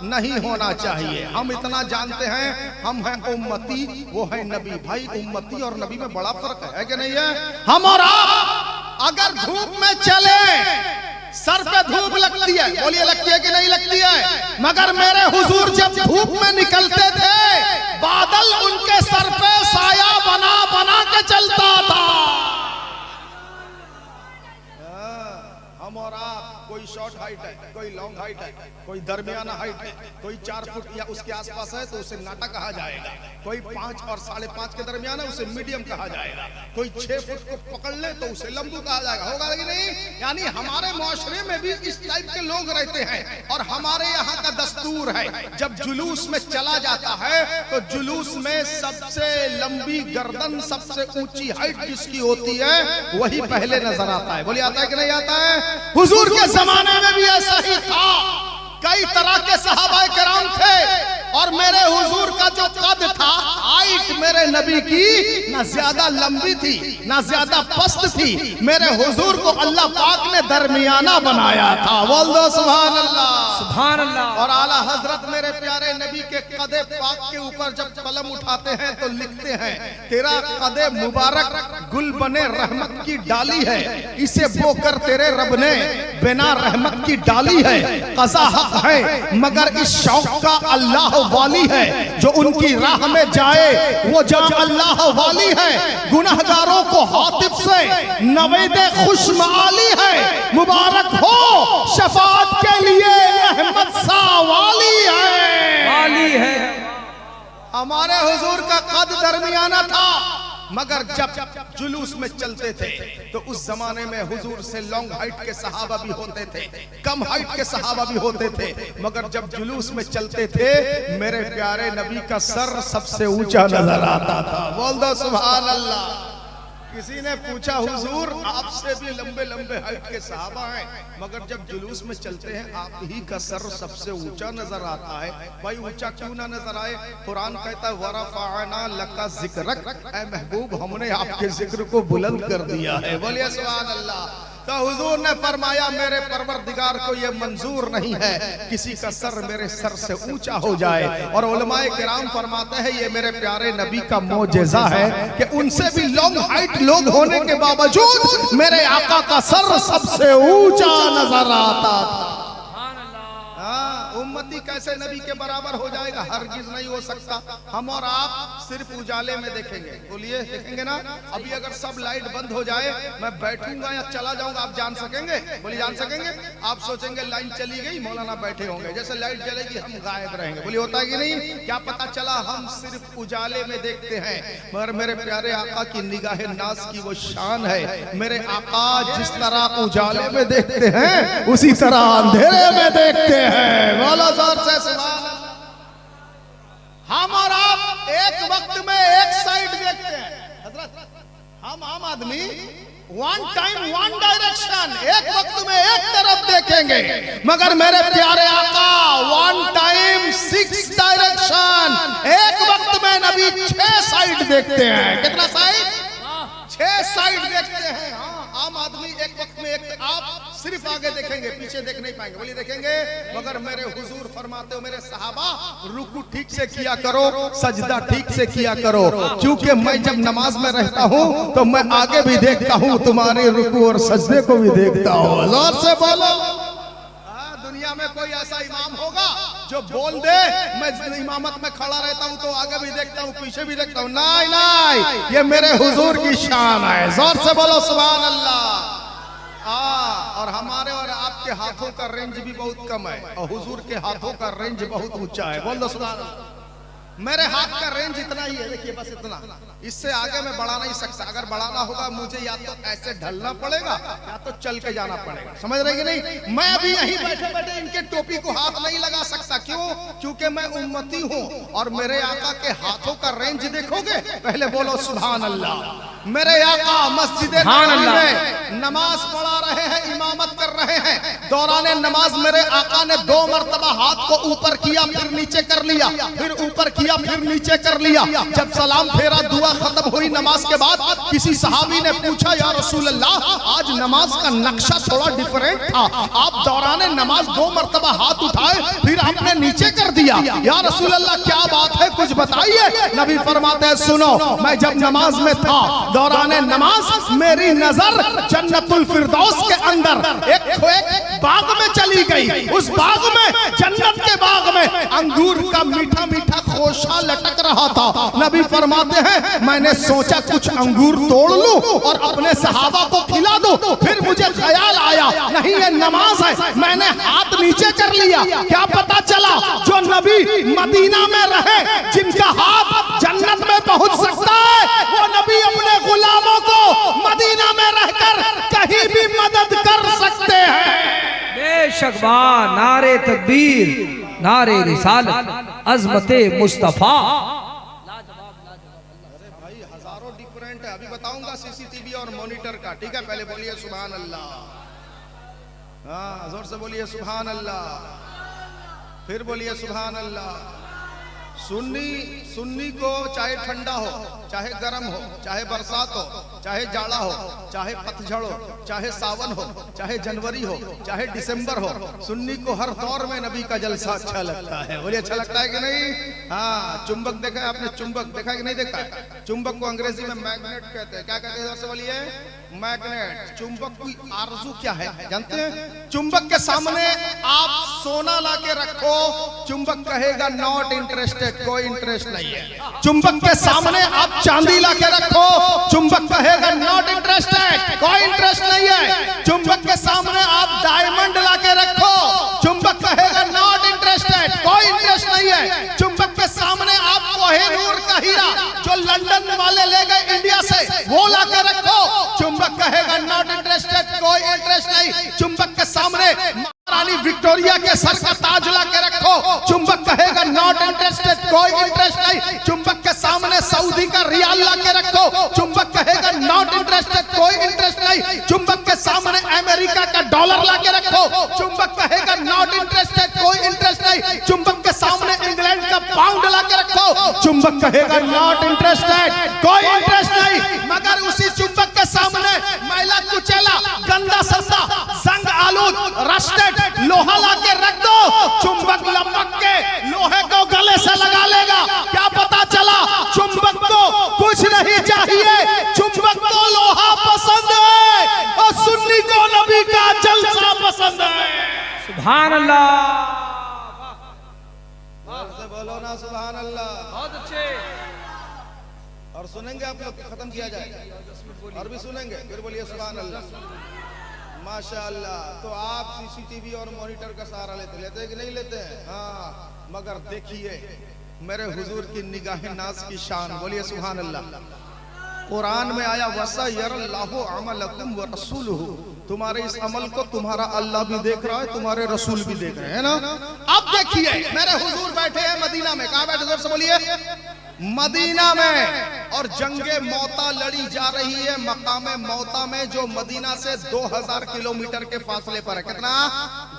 नहीं होना चाहिए। हम इतना जानते हैं, हम हैं उम्मती, वो है नबी। भाई उम्मती और नबी में बड़ा फर्क है कि नहीं है? हम और आप अगर धूप में चले, सर पे धूप लगती है, बोलिए लगती है कि नहीं लगती है? मगर मेरे हुजूर जब धूप में निकलते थे, बादल उनके सर पे साया बना बना के चलता था। हम और आप, कोई शॉर्ट हाइट है, कोई लॉन्ग हाइट है, कोई दरमियाना हाइट है, कोई 4 फुट या उसके आसपास है तो उसे नाटा कहा जाएगा, कोई 5 और 5.5 के दरमियान है उसे मीडियम कहा जाएगा, कोई 6 फुट को पकड़ ले तो उसे लंबू कहा जाएगा। होगा कि नहीं? यानी हमारे मुआशरे में भी इस टाइप के लोग रहते हैं और हमारे यहाँ का दस्तूर है, जब जुलूस में चला जाता है तो जुलूस में सबसे लंबी गर्दन, सबसे ऊंची हाइट जिसकी होती है वही पहले नजर आता है। बोलिए आता है कि नहीं आता है? हुजूर के जमाने में भी ऐसा ही था, कई तरह के सहाबाए किराम थे और मेरे हुजूर का जो कद था, हाइट मेरे नबी की ना ज्यादा लंबी थी ना ज्यादा पस्त थी, मेरे हुजूर को अल्लाह पाक ने दरमियाना बनाया था। बोल दो सुभान अल्लाह, सुभान अल्लाह। और आला हजरत मेरे प्यारे नबी के कदे पाक के ऊपर जब कलम उठाते हैं तो लिखते हैं, तेरा कदे मुबारक गुल बने रहमत की डाली है, इसे बोकर तेरे रब ने बिना रहमत की डाली है, कज़ा हक है मगर इस शौक का अल्लाह वाली है, जो उनकी राह में जाए वो जहाँ अल्लाह वाली है, गुनहगारों को हातिफ से नवेदे खुशमाली है। मुबारक हो शफाअत के लिए अहमद सा वाली है। हमारे हुजूर का कद दरमियाना था, मगर जब जुलूस में चलते थे तो उस जमाने में हुजूर से लॉन्ग हाइट के सहाबा भी होते थे, कम हाइट के सहाबा भी होते थे, मगर जब जुलूस में चलते थे मेरे प्यारे नबी का सर सबसे ऊंचा नजर आता था। बोल दो सुभान अल्लाह। किसी ने पूछा हुजूर आपसे भी लंबे लंबे हाइट के सहाबा हैं, मगर जब जुलूस में चलते हैं आप ही का सर सबसे ऊंचा नजर आता है। भाई ऊंचा क्यों ना नजर आए? कुरान कहता है वरफ़अना लका ज़िक्रक, ऐ महबूब हमने आपके जिक्र को बुलंद कर दिया है। बोलिए सुभान अल्लाह। तो हुजूर ने फरमाया मेरे परवरदिगार को ये मंजूर नहीं है किसी का सर मेरे सर से ऊंचा हो जाए। और उलमाए किराम फरमाते हैं ये मेरे प्यारे नबी का मोजेज़ा है कि उनसे भी लॉन्ग हाइट लोग होने के बावजूद मेरे आका का सर सबसे ऊंचा नजर आता था। उम्मती कैसे नबी के बराबर हो जाएगा? हरगिज नहीं हो सकता। हम और आप सिर्फ उजाले में देखेंगे। बोलिए देखेंगे ना? अभी अगर सब लाइट बंद हो जाए मैं बैठूंगा या चला जाऊंगा, आप जान सकेंगे? बोलिए जान सकेंगे? आप सोचेंगे लाइन चली गई, मौलाना बैठे होंगे, जैसे लाइट जलेगी हम गायब रहेंगे। बोलिए होता है कि नहीं? क्या पता चला हम सिर्फ उजाले में देखते हैं, मगर मेरे प्यारे आका की निगाहे नाज की वो शान है। मेरे आका जिस तरह उजाले में देखते हैं उसी तरह अंधेरे में देखते हैं। बोलो जोर से सुभान अल्लाह। हम और आप एक वक्त में एक साइड देखते हैं हजरत, हम आम आदमी वन टाइम वन डायरेक्शन, एक वक्त में एक तरफ देखेंगे, मगर मेरे प्यारे आका वन टाइम सिक्स डायरेक्शन, एक वक्त में नबी 6 साइड देखते हैं। कितना साइड? 6 साइड देखते हैं। हाँ, आम आदमी एक वक्त में एक, आप सिर्फ आगे देखेंगे, पीछे देख नहीं पाएंगे। बोलिए देखेंगे? मगर मेरे हुजूर फरमाते हो मेरे सहाबा रुकू ठीक से किया करो, सजदा ठीक से किया करो, क्योंकि मैं जब नमाज में रहता हूँ तो मैं आगे भी देखता हूँ, तुम्हारे रुकू और सजदे को भी देखता हूँ। जोर से बोलो। दुनिया में कोई ऐसा इमाम होगा जो बोल दे मैं इमामत में खड़ा रहता हूँ तो आगे भी देखता हूँ पीछे भी देखता हूँ? नहीं नहीं, ये मेरे हुजूर की शान है। जोर से बोलो सुभान अल्लाह। और हमारे और आपके हाथों का रेंज भी बहुत कम है और हुजूर के हाथों का रेंज बहुत ऊंचा है। बोल दो सुभान अल्लाह। मेरे हाथ का रेंज इतना ही है, देखिए बस इतना, इससे आगे मैं बढ़ा नहीं सकता। अगर बढ़ाना होगा मुझे या तो ऐसे ढलना पड़ेगा या तो चल के जाना पड़ेगा। समझ रहे कि नहीं? मैं अभी यहीं बैठे बैठे इनके टोपी को हाथ नहीं लगा सकता। क्यों? क्योंकि मैं उम्मती हूँ। और मेरे आका के हाथों का रेंज देखोगे? पहले बोलो सुभान अल्लाह। मेरे आका मस्जिद नबवी में नमाज पढ़ा रहे हैं, इमामत कर रहे हैं। दौरान नमाज मेरे आका ने 2 मरतबा हाथ को ऊपर किया, फिर नीचे कर लिया, फिर ऊपर किया, फिर नीचे कर लिया। जब सलाम फेरा, दुआ खत्म हुई नमाज के बाद, किसी सहाबी ने पूछा या रसूल अल्लाह आज नमाज का नक्शा थोड़ा डिफरेंट था, आप दौरान नमाज 2 मरतबा हाथ उठाए फिर आपने नीचे कर दिया, या रसूल अल्लाह क्या बात है, कुछ बताइए। नबी फरमाते हैं सुनो, मैं जब नमाज में था दौरान नमाज मेरी नजर जन्नतुल फिरदौस के अंदर एक बाग में चली गई। उस बाग में, जन्नत के बाग में अंगूर का मीठा मीठा खोशा लटक रहा था। नबी फरमाते हैं मैंने सोचा कुछ अंगूर तोड़ लूं और अपने सहाबा को खिला दूं। फिर मुझे ख्याल आया नहीं ये नमाज है, मैंने हाथ नीचे कर लिया। क्या पता चला जो नबी मदीना में रहे, जिनका हाथ जन्नत में पहुंच सकता है, वो नबी अपने गुलामों को मदीना में रहकर कहीं भी मदद कर सकते हैं। बेशक वाह, नारे तकबीर, नारे रिसालत, अज़मते मुस्तफा। अरे भाई हजारों डिफरेंट है, अभी बताऊंगा सीसीटीवी और मॉनिटर का। ठीक है, पहले बोलिए सुभान अल्लाह। हाँ जोर से बोलिए सुभान अल्लाह, फिर बोलिए सुभान अल्लाह। सुन्नी को चाहे ठंडा हो, चाहे गर्म हो, चाहे बरसात हो, चाहे जाड़ा हो, चाहे पतझड़ हो, चाहे सावन हो, चाहे जनवरी हो, चाहे दिसंबर हो, सुन्नी को हर दौर में नबी का जलसा अच्छा लगता है। बोलिए अच्छा लगता है कि नहीं? हाँ, चुंबक देखा है आपने? चुंबक देखा है कि नहीं देखा है? चुंबक को अंग्रेजी में मैग्नेट कहते हैं। क्या कहते हैं? सबसे बोलिए मैग्नेट। चुंबक की आरजू क्या है जानते हैं? चुंबक के सामने आप सोना ला के रखो, चुंबक कहेगा नॉट इंटरेस्टेड, कोई इंटरेस्ट नहीं है। चुंबक के सामने आप चांदी ला के रखो, चुंबक कहेगा नॉट इंटरेस्टेड, कोई इंटरेस्ट नहीं है। चुंबक के सामने आप डायमंड ला के रखो, चुंबक कहेगा नॉट इंटरेस्टेड, कोई इंटरेस्ट नहीं है। चुंबक के सामने आप कोहिनूर का हीरा जो लंदन वाले ले गए इंडिया से, वो ला के रखो, चुंबक कहेगा नॉट इंटरेस्टेड, कोई इंटरेस्ट नहीं। चुंबक के सामने रानी विक्टोरिया के सर का ताज ला के रखो, चुंबक कहेगा नॉट इंटरेस्टेड, कोई इंटरेस्ट नहीं। चुंबक के सामने सऊदी का रियाल ला के रखो, चुंबक कहेगा नॉट इंटरेस्टेड, कोई इंटरेस्ट नहीं। चुंबक के सामने अमेरिका का डॉलर ला के रखो, चुंबक कहेगा नॉट इंटरेस्टेड, कोई इंटरेस्ट नहीं। चुंबक के सामने इंग्लैंड का पाउंड ला के रखो, चुंबक कहेगा नॉट इंटरेस्टेड, कोई इंटरेस्ट नहीं। मगर उसी चुंबक के सामने मैला कुचैला, गंदा संदा, जंग आलूद, रस्टेड लोहा ला के रख दो, चुंबक लपक के लोहे को गले से लगा लेगा। क्या पता चला? चुंबक को कुछ नहीं चाहिए, चुंबक को लोहा पसंद है और सुन्नी को नबी का जलसा पसंद है। सुभान अल्लाह, से बोलो ना सुभान अल्लाह। बहुत अच्छे। और सुनेंगे आप लोग, खत्म किया जाए और भी सुनेंगे, फिर बोलिए सुभान अल्लाह। माशाअल्लाह। तो आप सीसीटीवी और मॉनिटर का सहारा लेते हैं कि नहीं लेते हैं? हाँ, मगर देखिए मेरे हुजूर की निगाह नाज की शान, बोलिए सुभान अल्लाह। कुरान में आया वसा यरल्लाहु अमलकुम व रसूलुहु, तुम्हारे इस अमल को तुम्हारा अल्लाह भी देख रहा है, तुम्हारे रसूल भी देख रहे हैं ना। अब देखिए मेरे हुजूर बैठे हैं मदीना में। कहाँ बैठे? जोर से बोलिए। मदीना में। और जंगे मौता लड़ी जा रही है मकामे मौता में, जो मदीना से 2000 किलोमीटर के फासले पर है। कितना?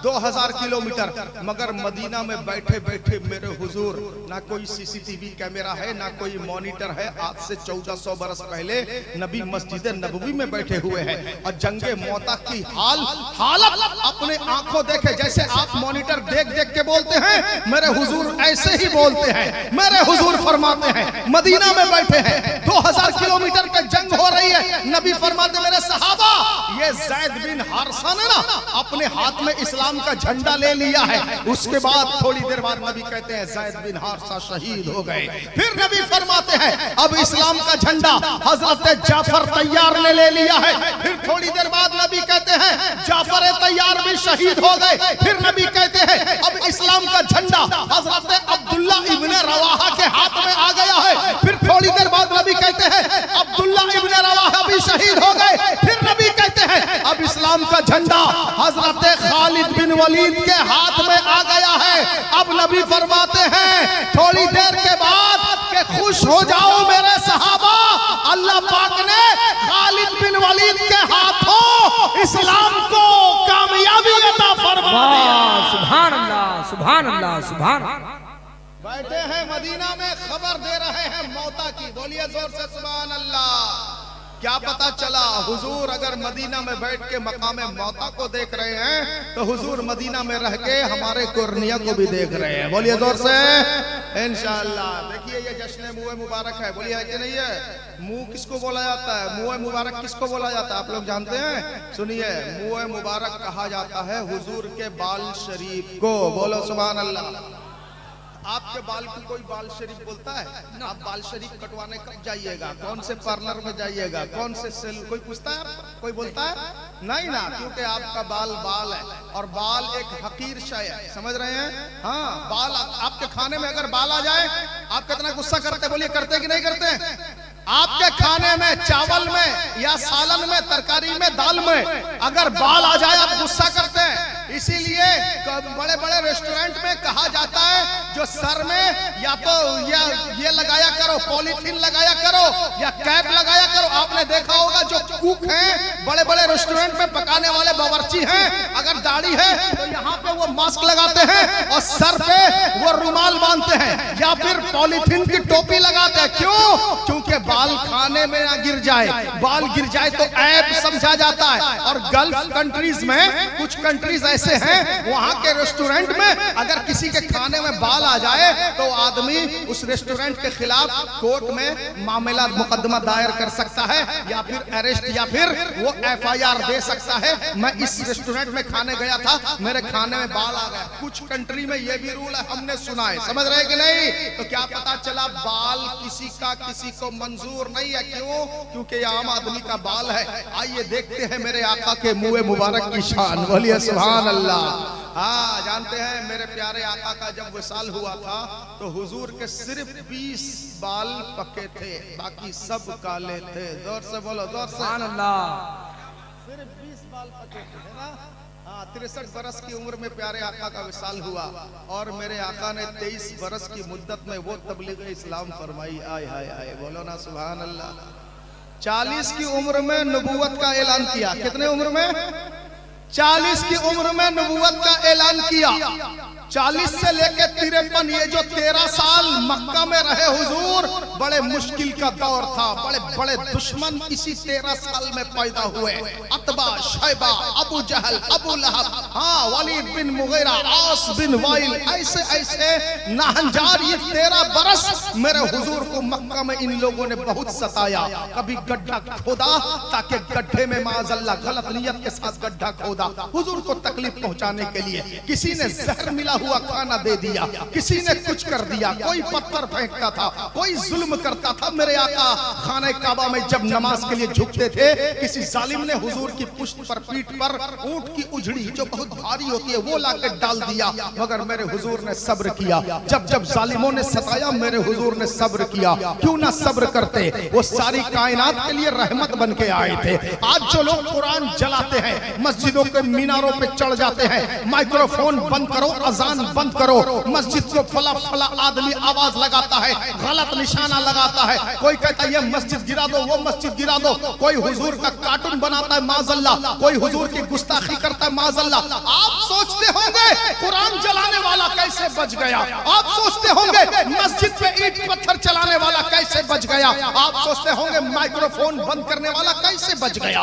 2000 किलोमीटर। मगर मदीना में बैठे बैठे मेरे हुजूर, ना कोई सीसीटीवी कैमरा है, ना कोई मॉनिटर है। आज से 1400 बरस पहले नबी मस्जिद नबवी में बैठे हुए हैं और जंगे मौता की हालत अपने आंखों देखे। जैसे आप मॉनिटर देख देख के बोलते हैं, मेरे हुजूर ऐसे ही बोलते हैं। मेरे हुजूर फरमाते हैं, मदीना में बैठे हैं, 2000 किलोमीटर पे जंग हो रही है। नबी फरमाते, मेरे सहाबा, ये ज़ैद बिन हारिसा ने ना अपने हाथ में इस्लाम का झंडा ले लिया है। उसके बाद थोड़ी देर बाद नबी कहते हैं ज़ैद बिन हारिसा शहीद हो गए। फिर नबी फरमाते हैं, अब इस्लाम का झंडा हजरत जाफर तैयार ने ले लिया है। फिर थोड़ी देर बाद नबी कहते हैं, जाफर तैयार भी शहीद हो गए। फिर नबी कहते हैं, अब इस्लाम का झंडा हजरत अब्दुल्ला इब्ने रवाहा के हाथ में आ गया है। फिर थोड़ी देर बाद नबी कहते हैं, अब्दुल्ला इब्ने रवाहा भी शहीद हो गए। फिर नबी कहते हैं, अब इस्लाम का झंडा हजरत खालिद बिन वलीद के हाथ में आ गया है। अब नबी फरमाते हैं थोड़ी देर के बाद कि खुश हो जाओ मेरे सहाबा, अल्लाह पाक ने खालिद बिन वलीद के हाथों इस्लाम को कामयाबी अता फरमा दी। सुभान अल्लाह, सुभान अल्लाह, सुभान अल्लाह। बैठे हैं मदीना में, खबर दे रहे हैं मौता की। बोलिए जोर से सुभान अल्लाह। क्या पता चला? हुजूर अगर मदीना में बैठ के मकामे मौता को देख रहे हैं, तो हुजूर मदीना में रह के हमारे कुर्निया को भी देख रहे हैं। बोलिए जोर से इंशाअल्लाह। देखिए ये जश्न मुँह मुबारक है। बोलिए है कि नहीं है? मुंह किसको बोला जाता है? मुँह मुबारक किसको बोला जाता है? आप लोग जानते हैं? सुनिए, मुँह मुबारक कहा जाता है हुजूर के बाल शरीफ को। बोलो सुभान अल्लाह। आपके बाल की कोई बाल शरीफ बोलता है? आप बाल शरीफ कटवाने कब जाइएगा? कौन से पार्लर में जाइएगा? कौन से सेल? कोई पूछता है? कोई बोलता है? नहीं ना, क्योंकि आपका बाल है और बाल एक हकीर शय है। समझ रहे हैं? हाँ, बाल आपके खाने में अगर बाल आ जाए, आप कितना गुस्सा करते? बोलिए करते कि नहीं करते? आपके खाने में, चावल में या सालन में, तरकारी में, दाल में अगर बाल आ जाए आप गुस्सा करते हैं। इसीलिए बड़े बड़े रेस्टोरेंट में कहा जाता है, जो सर में या तो ये लगाया करो, पॉलीथीन लगाया करो या कैप लगाया करो। आपने देखा होगा जो कुक हैं बड़े बड़े रेस्टोरेंट में पकाने वाले बावर्ची हैं, अगर दाढ़ी है तो यहाँ पे वो मास्क लगाते हैं और सर पे वो रुमाल बांधते हैं या फिर पॉलीथीन की टोपी लगाते हैं। क्यों? क्योंकि बाल खाने में ना गिर जाए, बाल गिर जाए तो ऐब समझा जाता है। और गल्फ कंट्रीज में कुछ कंट्रीज ऐसे हैं, वहां के रेस्टोरेंट में अगर किसी के खाने में बाल आ जाए तो आदमी उस रेस्टोरेंट के खिलाफ कोर्ट में मामला मुकदमा दायर कर सकता है या फिर अरेस्ट या फिर वो FIR दे सकता है। मैं इस रेस्टोरेंट में खाने गया था, मेरे खाने में बाल आ गया। कुछ कंट्री में ये भी रूल है, हमने सुना है, समझ रहे कि नहीं? तो क्या पता चला बाल किसी का किसी को मंजूर नहीं है। क्यों? क्योंकि ये आम आदमी का बाल है। आइए देखते हैं मेरे आका के मुंह मुबारक की शान। बोलिए सुभान अल्लाह। हाँ, जानते हैं मेरे प्यारे आका का जब विसाल हुआ था तो हुजूर के सिर्फ 20 बाल पके थे, बाकी सब काले थे। जोर से बोलो, जोर से। सुभान अल्लाह। सिर्फ 20 बाल पके थे, है ना? हाँ, 63 बरस की उम्र में प्यारे आका का विसाल हुआ और मेरे आका ने 23 बरस की मुद्दत में वो तबलीग इस्लाम फरमाई। आय हाय हाय, बोलो ना सुभान अल्लाह। 40 की उम्र में नबूवत का ऐलान किया। कितने उम्र में? 40 की उम्र में नबूवत का ऐलान किया। 40 से लेकर 53, ये जो 13 साल मक्का में रहे हुजूर, बड़े मुश्किल का दौर था। बड़े बड़े दुश्मन इसी 13 साल में पैदा हुए। अतबा, शैबा, अबू जहल, अबू लहब, हाँ, वलीद बिन मुगीरा, आस बिन वाइल, ऐसे ऐसे नाहंजार। ये 13 बरस मेरे हुजूर को मक्का में इन लोगों ने बहुत सताया। कभी गड्ढा खोदा ताकि गड्ढे में माज़अल्लाह गलत नियत के साथ गड्ढा खोदा हुजूर को तकलीफ पहुंचाने के लिए। किसी ने जहर मिला हुआ खाना दे दिया, किसी ने कुछ कर दिया, कोई पत्थर फेंकता था, कोई जुल्म करता था। मेरे आका खाने काबा में जब नमाज के लिए झुकते थे, किसी जालिम ने हुजूर की पुश्त पर, पीठ पर ऊंट की उजड़ी जो बहुत भारी होती है वो लाके डाल दिया, मगर मेरे हुजूर ने सब्र किया। जब जब जालिमों ने सताया मेरे हुजूर ने सब्र किया। क्यों ना सब्र करते? वो सारी कायनात के लिए रहमत बन के आए थे। आज जो लोग कुरान जलाते हैं, मस्जिदों के मीनारों पे चढ़ जाते हैं, माइक्रोफोन बंद करो, अजान बंद करो, मस्जिद को फला फला आदमी आवाज लगाता है, गलत निशाना लगाता है। कोई कहता है ये मस्जिद गिरा दो, वो मस्जिद गिरा दो। कोई हुजूर का कार्टून बनाता है माज़अल्लाह, कोई हुजूर की गुस्ताखी करता है माज़अल्लाह। आप सोचते होंगे कुरान जलाने वाला कैसे बच गया? आप सोचते होंगे मस्जिद पे ईंट पत्थर चलाने वाला कैसे बच गया? आप सोचते होंगे माइक्रोफोन बंद करने वाला कैसे बच गया?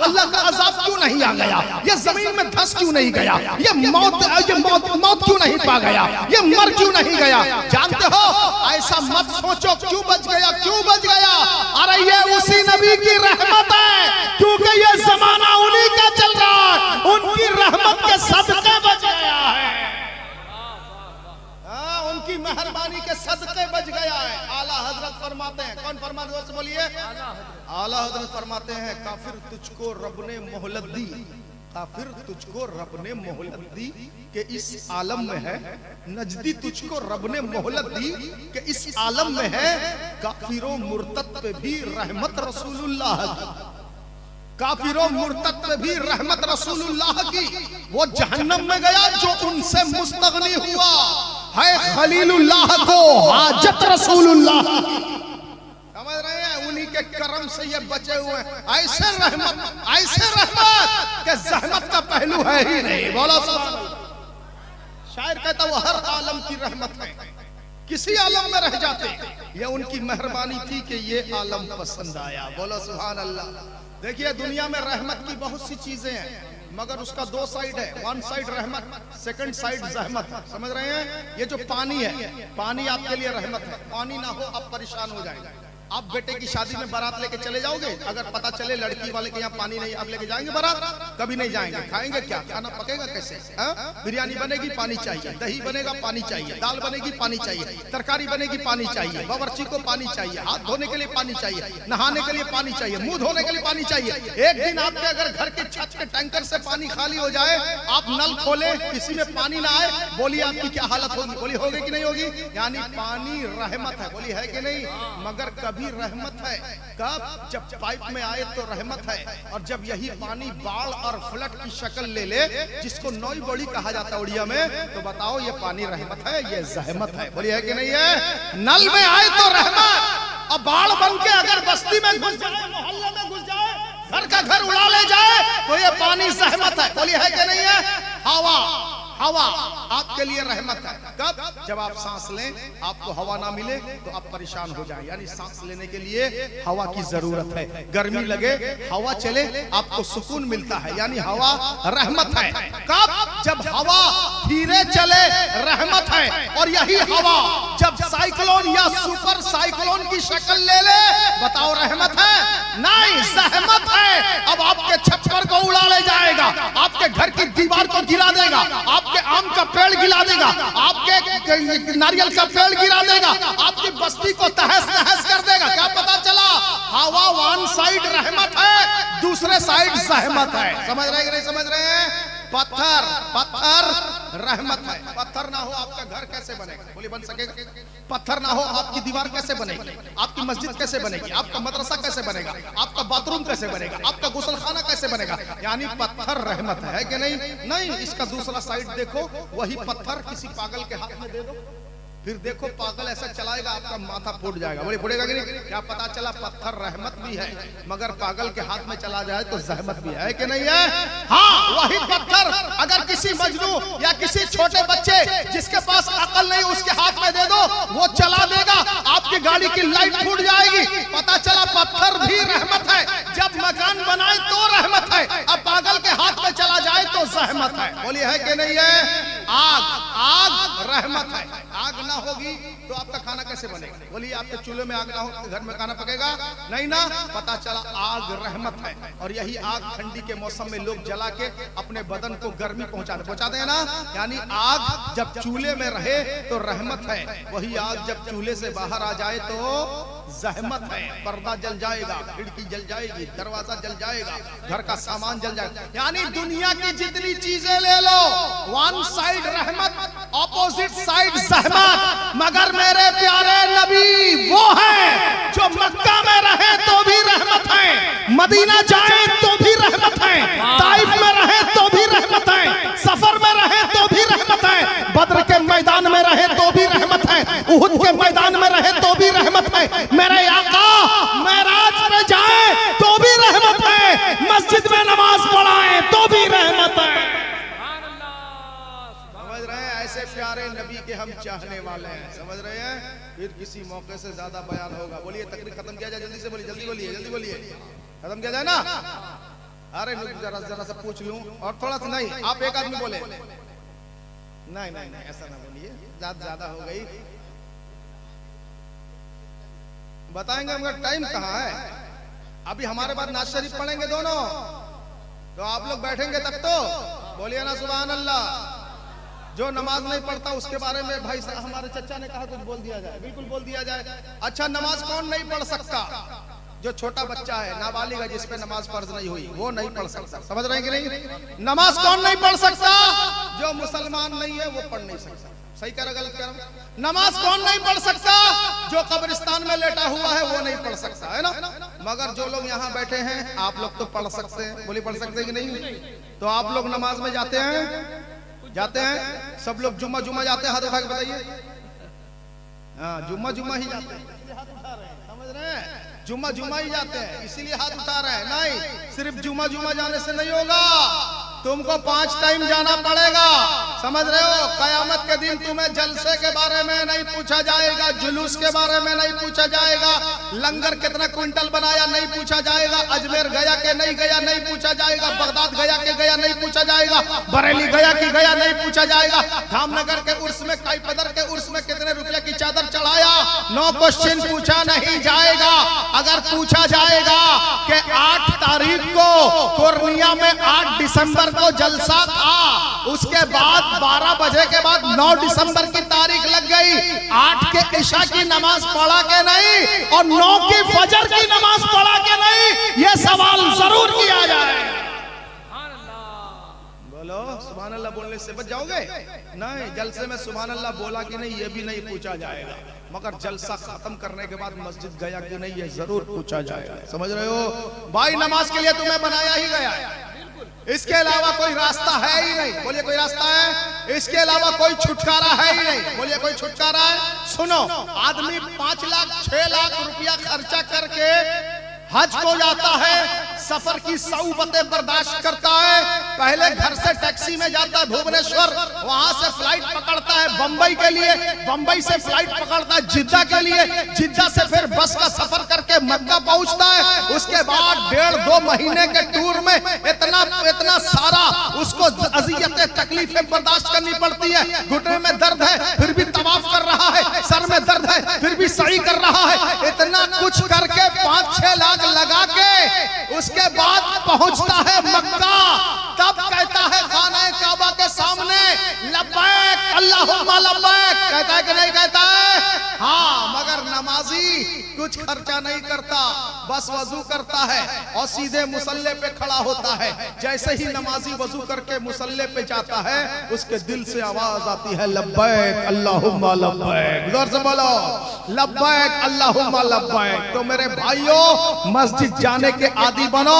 अल्लाह का अजाब क्यों नहीं आ गया? ये जमीन में धंस क्यों नहीं गया? ये मौत क्यों नहीं पा गया? ये मर क्यों नहीं गया? जानते हो, ऐसा मत सोचो क्यों बच गया, क्यों बच गया। अरे ये उसी नबी की रहमत है, क्योंकि ये जमाना उन्हीं का चल रहा है, उनकी रहमत के सदके बच गया है। उनकी मेहरबानी के सदके बच गया है। आला हजरत फरमाते हैं, कौन फरमाते हैं? बोलिए। आला हजरत फरमाते हैं, काफिर तुझको रब ने मोहलत दी, काफिर तुझको रब ने मोहलत दी कि इस आलम में है, नजदी तुझको रब ने मोहलत दी कि इस आलम में है। काफिरों मुर्तद पे भी रहमत रसूलुल्लाह की, काफिरों मुर्तद पे भी रहमत रसूलुल्लाह की। वो जहन्नम में गया जो उनसे मुस्तगनी हुआ है, खलीलुल्लाह को हाजत रसूलुल्लाह। समझ रहे हैं? उन्हीं के करम से ये बचे हुए हैं। ऐसे रहमत के जहमत का पहलू है ही नहीं। बोलो सुभान अल्लाह। शायर कहता वो हर आलम की रहमत है, किसी आलम में रह जाते, ये उनकी मेहरबानी थी कि ये आलम पसंद आया। बोलो सुभान अल्लाह। देखिए दुनिया में रहमत की बहुत सी चीजें हैं, मगर उसका दो साइड है। वन साइड रहमत, सेकंड साइड जहमत। समझ रहे हैं? ये जो पानी है, पानी आपके लिए रहमत है। पानी ना हो आप परेशान हो जाएंगे। आप बेटे की शादी में बारात लेके चले जाओगे, अगर पता चले लड़की वाले के यहाँ पानी नहीं, आप लेके जाएंगे बारात? कभी नहीं जाएंगे। खाएंगे क्या? खाना पकेगा कैसे? बिरयानी बनेगी, पानी चाहिए। दही बनेगा, पानी चाहिए। दाल बनेगी, पानी चाहिए। तरकारी बनेगी, पानी चाहिए। बावर्ची को पानी चाहिए। हाथ धोने के लिए पानी चाहिए। नहाने के लिए पानी चाहिए। मुंह धोने के लिए पानी चाहिए। एक दिन आपके अगर घर के छत के टैंकर से पानी खाली हो जाए, आप नल खोले, किसी में पानी ना आए, बोलिए आपकी क्या हालत होगी? बोली होगी कि नहीं होगी? यानी पानी रहमत है। बोली है कि नहीं? मगर कभी रहमत है कब? जब पाइप में आए तो रहमत है, और जब यही पानी बाढ़ और फ्लड की शक्ल ले ले, जिसको नई बड़ी कहा जाता है उड़िया में, तो बताओ ये पानी रहमत है, ये जहमत है? बोलिए है कि नहीं है? नल में आए तो रहमत, और बाढ़ बन के अगर बस्ती में घुस जाए, मोहल्ले में घुस जाए, घर का घर उड़ा ले जाए, तो ये पानी जहमत है। बोलिए है कि नहीं है? हवा आपके लिए रहमत है। कब? जब आप सांस लें, आपको हवा ना मिले तो आप परेशान हो जाए। यानी सांस लेने के लिए हवा की जरूरत है। गर्मी लगे, हवा चले, आपको सुकून मिलता है, यानी हवा रहमत है। कब? जब हवा धीरे चले, रहमत है। और यही हवा जब साइक्लोन या सुपर साइक्लोन की शक्ल ले ले, बताओ रहमत है? नहीं, जहमत है। अब आपके छप्पर को उड़ा ले जाएगा, आपके घर की दीवार को गिरा देगा, आपके आम का पेड़ गिरा देगा, आपके नारियल का पेड़ गिरा देगा, आपकी बस्ती को तहस नहस कर देगा। क्या पता चला? हवा वन साइड रहमत है, दूसरे साइड जहमत है। समझ रहे कि नहीं समझ रहे हैं? पत्थर पत्थर रहमत है। पत्थर ना हो आपका घर कैसे बनेगा? बोलिए बन सकेगा? पत्थर ना हो आपकी दीवार कैसे बनेगी? आपकी मस्जिद कैसे बनेगी? आपका मदरसा कैसे बनेगा? आपका बाथरूम कैसे बनेगा? आपका गुसलखाना कैसे बनेगा? यानी पत्थर रहमत है कि नहीं? नहीं, इसका दूसरा साइड देखो, वही पत्थर किसी पागल के हाथ में दे दो, फिर देखो पागल ऐसा चलाएगा आपका माथा फूट जाएगा। बोले फूटेगा कि नहीं? क्या पता चला पत्थर रहमत भी है, मगर पागल के हाथ में चला जाए तो जहमत भी है कि नहीं है? हाँ, वही पत्थर अगर किसी मजनू या किसी छोटे बच्चे जिसके पास अकल नहीं उसके हाथ में दे दो, वो चला देगा, आपकी गाड़ी की लाइट फूट जाएगी। पता चला पत्थर भी रहमत है। जब मकान बनाए तो रहमत है, अब पागल के हाथ में चला जाए तो जहमत है। बोलिए है कि नहीं है? आग, आग रहमत है। आग ना होगी तो आपका खाना कैसे बनेगा? बोलिए, आपके चूल्हे में आग ना हो तो घर में खाना पकेगा नहीं ना? पता चला आग रहमत है। और यही आग ठंडी के मौसम में लोग जला के अपने बदन को गर्मी पहुंचाते हैं ना। यानी आग जब चूल्हे में रहे तो रहमत है, वही आग जब चूल्हे से बाहर आ जाए तो जहमत है। पर्दा जल जाएगा, खिड़की जल जाएगी, दरवाजा जल जाएगा, घर का सामान जल जाएगा। यानी दुनिया की जितनी चीजें ले लो, वन साइड रहमत, ऑपोजिट साइड जहमत। मगर मेरे प्यारे नबी वो है जो मक्का में रहे तो भी रहमत है, मदीना जाए तो भी रहमत है, ताइफ में रहे तो भी रहमत है, सफर में रहे तो भी रहमत है, बद्र के मैदान में रहे तो भी रहमत है, उहुद के मैदान में रहे तो भी रहमत है। मेरे आका मेराज में जाए तो भी रहमत है, मस्जिद में नमाज पढ़ाए तो भी रहमत है। समझ रहे हैं? ऐसे प्यारे नबी के हम चाहने वाले हैं। समझ रहे हैं? फिर किसी मौके से ज्यादा बयान होगा। बोलिए तकरीर खत्म किया जाए, जल्दी से बोलिए, जल्दी बोलिए, जल्दी बोलिए, खत्म किया जाए ना? अरे जरा जरा सा पूछ लूं और थोड़ा सा। नहीं, आप एक आदमी बोले। नहीं नहीं नहीं, ऐसा ना बोलिए, ज्यादा हो गई। बताएंगे मगर टाइम कहाँ है? अभी हमारे बाद नाज़ शरीफ पढ़ेंगे दोनों, तो आप लोग बैठेंगे तब तो। बोलिए ना सुभान अल्लाह। जो नमाज नहीं पढ़ता उसके बारे में भाई हमारे चचा ने कहा कुछ बोल दिया जाए, बिल्कुल बोल दिया जाए। अच्छा, नमाज कौन नहीं पढ़ सकता? जो छोटा बच्चा है, नाबालिग है, जिस पे नमाज फर्ज नहीं हुई, वो नहीं पढ़ सकता। समझ रहे हैं कि नहीं? नमाज कौन नहीं पढ़ सकता? जो मुसलमान नहीं है वो पढ़ नहीं सकता। सही कह रहा, गलत कह रहा? नमाज कौन नहीं पढ़ सकता? जो कब्रिस्तान में लेटा हुआ है वो नहीं पढ़ सकता, है ना? मगर जो लोग यहाँ बैठे हैं आप लोग तो पढ़ सकते हैं। बोलिए पढ़ सकते हैं कि नहीं? तो आप लोग नमाज में जाते हैं? जाते हैं सब लोग? जुम्मा जाते हैं? हाथ उठा के बताइए। हाँ, जुम्मा ही जाते हैं, हाथ उठा रहे हैं। समझ रहे हैं? जुम्मा ही जाते हैं, इसीलिए हाथ उठा रहे हैं। नहीं, सिर्फ जुम्मा जाने से नहीं होगा, तुमको 5 टाइम जाना पड़ेगा। समझ रहे हो? कयामत के दिन तुम्हें जलसे के बारे में नहीं पूछा जाएगा, जुलूस के बारे में नहीं पूछा जाएगा, लंगर कितना क्विंटल बनाया नहीं पूछा जाएगा, अजमेर गया के नहीं गया नहीं पूछा जाएगा, बगदाद गया के गया नहीं पूछा जाएगा, बरेली गया कि गया नहीं पूछा जाएगा, धामनगर के उर्स में, काईपदर के उर्स में कितने रुपए की चादर चढ़ाया, नो क्वेश्चन पूछा नहीं जाएगा। अगर पूछा जाएगा कि 8 तारीख को पूर्णिया में 8 दिसंबर को जलसा था, उसके बाद 12 बजे के बाद 9 दिसंबर की तारीख लग गई, 8 के इशा की नमाज पढ़ा के नहीं और 9 की फजर की नमाज पढ़ा के नहीं, ये सवाल जरूर किया जाए। बोलो सुभान अल्लाह, बोलने से बच जाओगे? नहीं, जलसे में सुभान अल्लाह बोला कि नहीं ये भी नहीं पूछा जाएगा, मगर जलसा खत्म करने के बाद मस्जिद गया कि नहीं ये जरूर पूछा जाएगा। समझ रहे हो भाई? नमाज के लिए तुम्हें बनाया ही गया है, इसके अलावा कोई रास्ता है ही नहीं। बोलिए कोई रास्ता है? इसके अलावा कोई छुटकारा है ही नहीं। बोलिए कोई छुटकारा है? सुनो, आदमी 5 लाख 6 लाख रुपया खर्चा करके हज को जाता है, सफर की सऊबतें बर्दाश्त करता है। पहले घर से टैक्सी में जाता है भुवनेश्वर, वहां से फ्लाइट पकड़ता है बंबई के लिए, बंबई से फ्लाइट पकड़ता है जिद्दा के लिए, जिद्दा से फिर बस का सफर करके मक्का पहुंचता है। उसके बाद 1.5-2 महीने के टूर में इतना सारा उसको अजियतें तकलीफें बर्दाश्त करनी पड़ती है। घुटने में दर्द है फिर भी तवाफ कर रहा है, सर में दर्द है फिर भी सही कर रहा है। इतना कुछ करके 5-6 लाख लगा के उसके बाद पहुंचता है मक्का। तब कहता है खाने काबा के सामने लब्बैक अल्लाहुम्मा लब्बैक, कहता है कि नहीं कहता है? हाँ, मगर नमाजी कुछ खर्चा नहीं करता, बस वजू करता है और सीधे मुसल्ले पे खड़ा होता है। जैसे ही नमाजी वजू करके मुसल्ले पे जाता है उसके दिल से आवाज आती है लब्बैक अल्लाहुम्मा लब्बैक, जोर से बोलो लब्बैक अल्लाहुम्मा लब्बैक। तो मेरे भाइयों, मस्जिद जाने के आदी बनो,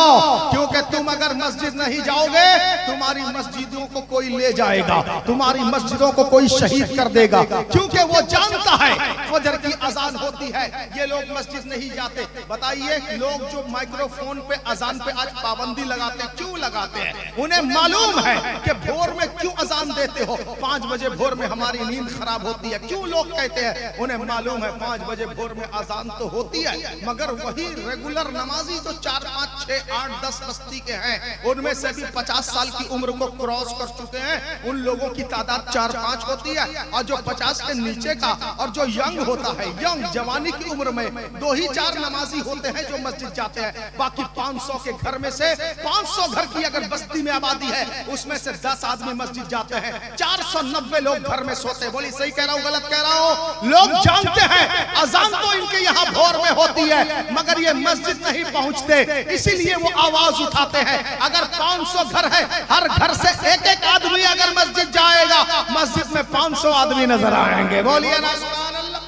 क्योंकि तुम अगर मस्जिद नहीं जाओगे तुम्हारी मस्जिदों को कोई ले जाएगा, तुम्हारी मस्जिदों को कोई शहीद कर देगा, क्योंकि वो जानता है फजर की अजान होती है। ये लोग मस्जिद नहीं जाते। बताइए, लोग जो माइक्रोफोन पे अजान पे आज पाबंदी लगाते हैं, क्यों लगाते हैं? उन्हें मालूम है कि भोर में क्यों अजान देते हो, 5 बजे भोर में हमारी नींद खराब होती है, क्यों लोग कहते हैं? उन्हें मालूम है 5 बजे भोर में अजान तो होती है, मगर वही रेगुलर नमाजी जो 4, 5, 6, 8, 10 बस्ती के हैं, उनमें से भी 50 साल की उम्र को क्रॉस कर चुके हैं, उन लोगों की तादाद 4-5 होती है। और जो 50 के नीचे का और जो यंग होता है, यंग जवानी की उम्र में 2 ही 4 नमाजी होते हैं जो मस्जिद जाते हैं। बाकी 500 के घर में से 500 घर की अगर बस्ती में आबादी है, उसमें से 10 आदमी मस्जिद जाते हैं, 490 लोग घर में सोते। बोली सही कह रहा हूँ गलत कह रहा हूँ? लोग जानते हैं अजान तो इनके यहाँ भोर में होती है, मगर ये मस्जिद नहीं पहुंचते, इसीलिए वो आवाज उठाते हैं। अगर 500 घर है, हर घर से एक आदमी अगर मस्जिद जाएगा, मस्जिद में 500 आदमी नजर आएंगे। बोलिए ना सुभान अल्लाह।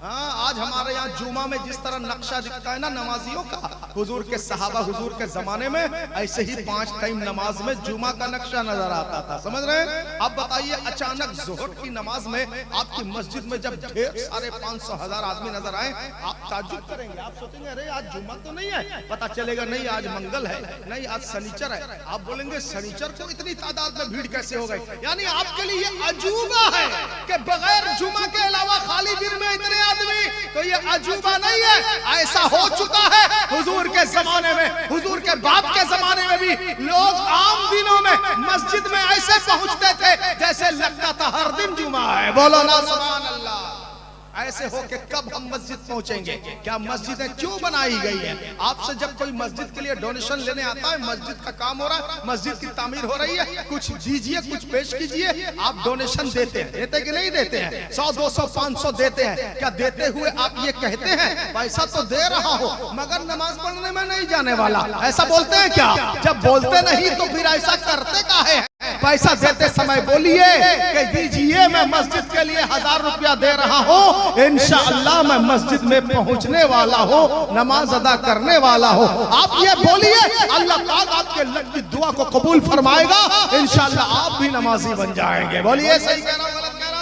हाँ, आज हमारे यहाँ जुमा में जिस तरह नक्शा दिखता है ना नमाजियों का, हुजूर के सहाबा हुजूर के जमाने में ऐसे ही 5 टाइम नमाज में जुमा का नक्शा नजर आता था। समझ रहे हैं? अब बताइए, अचानक जोहर की नमाज में आपकी मस्जिद में जब ढेर सारे 500,000 आदमी नजर आए, आप ताज्जुब करेंगे, आप सोचेंगे अरे आज जुमा तो नहीं है, पता चलेगा नहीं आज मंगल है, नहीं आज शनिचर है। आप बोलेंगे शनिचर को इतनी तादाद में भीड़ कैसे हो गई? यानी आपके लिए ये अजूबा है कि बगैर जुमा के अलावा खाली दिन में इतने आदमी, तो ये अजूबा नहीं है, ऐसा हो चुका है। हुजूर के जमाने में, हुजूर के बाप के जमाने में भी लोग आम दिनों में मस्जिद में ऐसे पहुंचते थे जैसे लगता था हर दिन जुमा है। बोलो ना सुभान अल्लाह। ऐसे हो के कब हम मस्जिद पहुंचेंगे? क्या मस्जिदें क्यों बनाई गई है? आपसे जब कोई मस्जिद के लिए डोनेशन लेने आता है, मस्जिद का काम हो रहा है, मस्जिद की तामीर हो रही है, कुछ दीजिए, कुछ पेश कीजिए, आप डोनेशन देते हैं, देते कि नहीं देते हैं? 100, 200, 500 देते हैं। क्या देते हुए आप ये कहते हैं पैसा तो दे रहा हो मगर नमाज पढ़ने में नहीं जाने वाला, ऐसा बोलते हैं क्या? जब बोलते नहीं तो फिर ऐसा करते काहे हैं? पैसा देते समय बोलिए कि दीजिए, मैं मस्जिद के लिए 1000 रुपया दे रहा हूँ, इंशाअल्लाह मैं मस्जिद में पहुंचने वाला हूँ, नमाज अदा करने वाला हूँ। आप ये बोलिए, अल्लाह पाक आपके लग की दुआ को कबूल फरमाएगा, इंशाअल्लाह आप भी नमाजी बन जाएंगे। बोलिए सही कह रहा हूँ गलत कह रहा हूँ?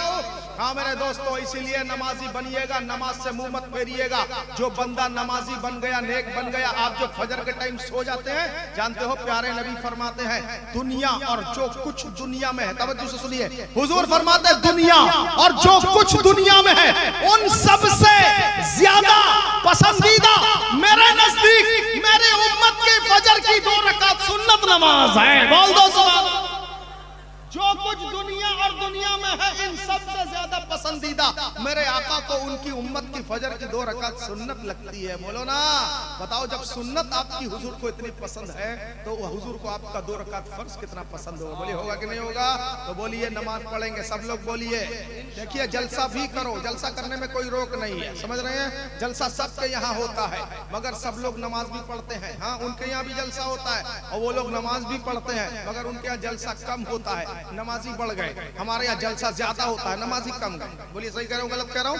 हाँ मेरे दोस्तों, इसीलिए नमाजी बनिएगा, नमाज से मुंह मत फेरिएगा। जो बंदा नमाजी बन गया, नेक बन गया, आप जो फजर के टाइम सो जाते हैं, जानते हो प्यारे नबी फरमाते हैं दुनिया और जो कुछ दुनिया में है, तवज्जो से सुनिए, हुजूर फरमाते हैं दुनिया और जो कुछ दुनिया में है उन सबसे ज्यादा पसंदीदा मेरे नजदीक मेरे उम्मत की फजर की 2 रकात सुन्नत नमाज है। बोल दो सुभान। जो कुछ दुनिया और दुनिया में है, इन सबसे ज्यादा पसंदीदा मेरे आका को उनकी उम्मत की फजर की 2 रकात सुन्नत लगती है। बोलो ना। बताओ, जब सुन्नत आपकी हुजूर को इतनी पसंद है तो हुजूर को आपका 2 रकात फर्ज कितना पसंद होगा? बोलिए होगा कि नहीं होगा? तो बोलिए नमाज पढ़ेंगे सब लोग, बोलिए। देखिए, जलसा भी करो, जलसा करने में कोई रोक नहीं है, समझ रहे हैं? जलसा सबके यहाँ होता है, मगर सब लोग नमाज भी पढ़ते हैं। हाँ, उनके यहाँ भी जलसा होता है और वो लोग नमाज भी पढ़ते हैं, मगर उनके यहाँ जलसा कम होता है, नमाजी बढ़ गए। हमारे यहाँ जलसा ज्यादा होता है, नमाजी कम गए। बोलिए सही कह रहा हूँ गलत कह रहा हूँ?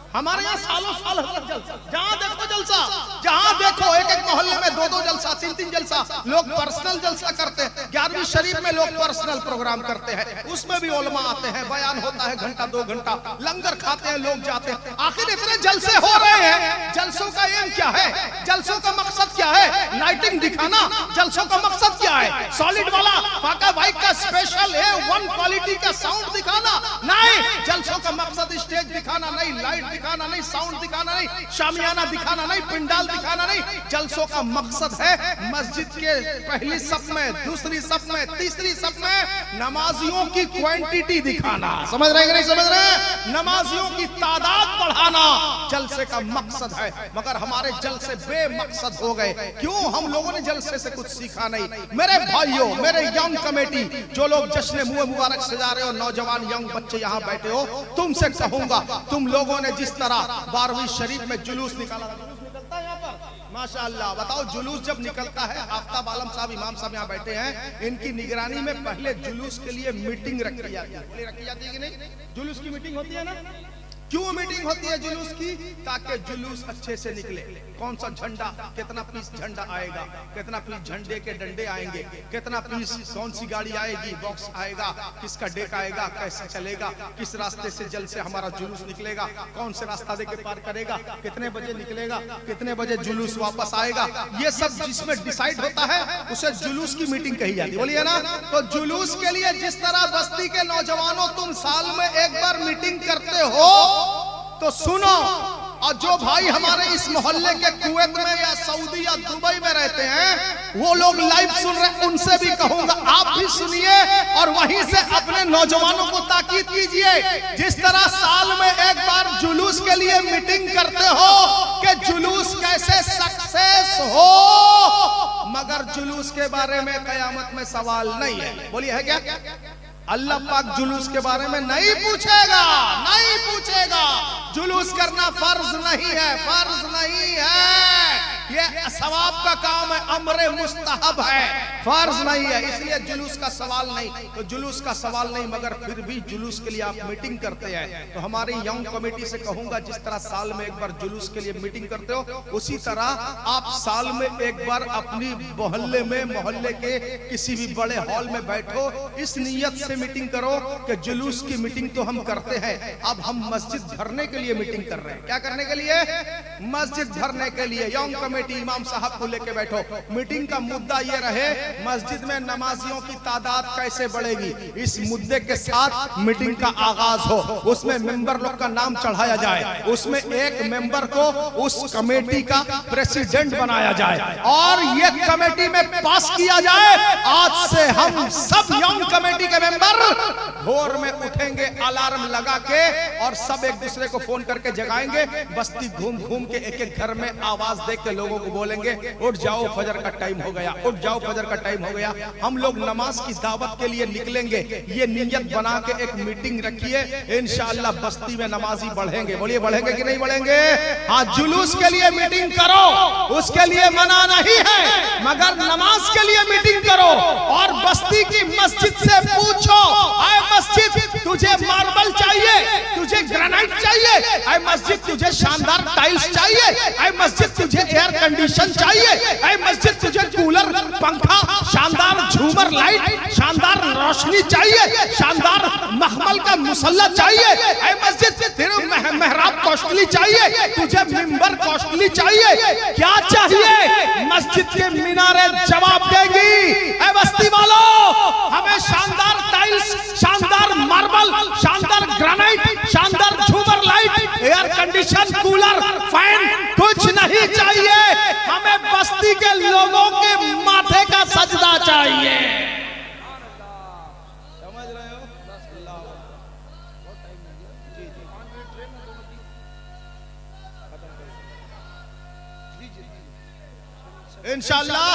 हमारे यहाँ सालों साल होता जलसा, जहाँ देखो जलसा, जहाँ देखो एक एक मोहल्ले में 2-2 जलसा, 3-3 जलसा, लोग पर्सनल जलसा करते हैं। 11वीं शरीफ में लोग पर्सनल प्रोग्राम करते हैं, उसमें भी उलमा आते हैं, बयान होता है घंटा 2 घंटा, लंगर खाते हैं, लोग जाते हैं। आखिर इतने जलसे हो रहे हैं, जलसों का एम क्या है? जलसों का मकसद क्या है? लाइटिंग दिखाना? जलसों का मकसद क्या है? सॉलिड वाला फाका बाइक का स्पेशल A1 क्वालिटी का साउंड दिखाना? नहीं, जलसों का मकसद स्टेज दिखाना नहीं, लाइट दिखाना नहीं, साउंड दिखाना नहीं, शामियाना दिखाना नहीं, पिंडाल दिखाना नहीं। जलसों का मकसद है मस्जिद के पहली सफ में, दूसरी सफ में, तीसरी सफ में नमाजियों की क्वांटिटी दिखाना। समझ रहे हैं कि नहीं समझ रहे हैं? नमाजियों की तादाद बढ़ाना जलसे का मकसद है। मगर हमारे जलसे बेमकसद हो गए। क्यों? हम लोगों ने जलसे से कुछ सीखा नहीं। मेरे भाइयों, मेरे यंग कमेटी, जो लोग जश्न मुँह मुबारक सजा रहे हो, नौजवान यंग बच्चे यहाँ बैठे हो, तुमसे कहूंगा, तुम लोगों ने जिस तरह 12वीं शरीफ में जुलूस निकाला, जुलूस निकलता है यहाँ पर माशाअल्लाह। बताओ, जुलूस जब निकलता है, आफ्ताब आलम साहब, इमाम साहब यहाँ बैठे हैं, इनकी निगरानी में पहले जुलूस के लिए मीटिंग रखी जाती है। रखी जाती है कि नहीं? जुलूस की मीटिंग होती है ना? क्यों मीटिंग होती है जुलूस की? ताकि जुलूस अच्छे से निकले। कौन सा झंडा, कितना पीस झंडा आएगा, कितना पीस झंडे के डंडे आएंगे, कितना पीस, कौन सी गाड़ी आएगी, बॉक्स आएगा, किसका डेक आएगा, कैसे चलेगा, किस रास्ते से जल से हमारा जुलूस निकलेगा, कौन से रास्ता दे के पार करेगा, कितने बजे निकलेगा, कितने बजे जुलूस वापस आएगा, ये सब जिसमें डिसाइड होता है उसे जुलूस की मीटिंग कही जाती है। बोलिए ना? तो जुलूस के लिए जिस तरह बस्ती के नौजवानों तुम साल में एक बार मीटिंग करते हो, तो सुनो, और जो भाई हमारे इस मोहल्ले के कुवैत में या सऊदी या दुबई में रहते हैं, वो लोग लाइव सुन रहे हैं, उनसे भी कहूंगा आप भी सुनिए और वहीं से अपने नौजवानों को ताकीद कीजिए। जिस तरह साल में एक बार जुलूस के लिए मीटिंग करते हो कि जुलूस कैसे सक्सेस हो, मगर जुलूस के बारे में कयामत में सवाल नहीं है। बोलिए, है क्या? अल्लाह पाक जुलूस के बारे में नहीं पूछेगा, नहीं पूछेगा। जुलूस करना फर्ज नहीं है, फर्ज नहीं है, ये सवाब का काम है, अमरे मुस्तहब है, फर्ज नहीं है। इसलिए जुलूस का सवाल नहीं। तो जुलूस का सवाल नहीं, मगर फिर भी जुलूस के लिए आप मीटिंग करते हैं। तो हमारी यंग कमेटी से कहूंगा, जिस तरह साल में एक बार जुलूस के लिए मीटिंग करते हो, उसी तरह आप साल में एक बार अपनी मोहल्ले में, मोहल्ले के किसी भी बड़े हॉल में बैठो, इस नीयत से मीटिंग करो कि जुलूस की मीटिंग तो हम करते हैं, अब हम मस्जिद भरने के लिए मीटिंग कर रहे हैं। क्या करने के लिए? मस्जिद भरने के लिए। यंग कमेटी इमाम साहब को लेके बैठो, मीटिंग का मुद्दा ये रहे, मस्जिद में नमाजियों की तादाद कैसे बढ़ेगी, इस मुद्दे के साथ मीटिंग का आगाज हो। उसमें मेंबर लोग का नाम चढ़ाया जाए, उसमें एक मेंबर को उस कमेटी का प्रेसिडेंट बनाया जाए और ये कमेटी में पास किया जाए, आज से हम सब यंग कमेटी के मेंबर भोर में उठेंगे अलार्म लगा के और सब एक दूसरे को फोन करके जगाएंगे, बस्ती घूम घूम के एक एक घर में आवाज दे के लोगों को बोलेंगे, उठ जाओ फजर का टाइम हो गया, उठ जाओ फजर का टाइम हो गया। हम लोग नमाज की दावत के लिए निकलेंगे, ये नियत बना के एक मीटिंग रखिए, इंशाअल्लाह बस्ती में नमाजी बढ़ेंगे। बोलिए, बढ़ेंगे कि नहीं बढ़ेंगे? हाँ, जुलूस के लिए मीटिंग करो, उसके लिए मना नहीं है, मगर नमाज के लिए मीटिंग करो और बस्ती की मस्जिद से पूछो, आए मस्जिद तुझे मार्बल चाहिए, तुझे ग्रेनाइट चाहिए, आए मस्जिद तुझे शानदार टाइल्स चाहिए, आए मस्जिद तुझे एयर कंडीशन चाहिए, आए मस्जिद तुझे कूलर, पंखा, शानदार झूमर लाइट, शानदार रोशनी चाहिए, शानदार मखमल का मुसल्ला चाहिए, आए मस्जिद तेरे मेहराब कॉस्टली चाहिए, तुझे मिंबर कॉस्टली चाहिए, क्या चाहिए? मस्जिद के मीनारे जवाब देगी, ऐ बस्ती वालों हमें शानदार टाइल्स, शानदार मार्बल, शानदार ग्रेनाइट, शानदार झूमर light, air condition, cooler, fan कुछ नहीं चाहिए, हमें बस्ती के लोगों के माथे का सजदा चाहिए। समझ रहे हो? इंशाअल्लाह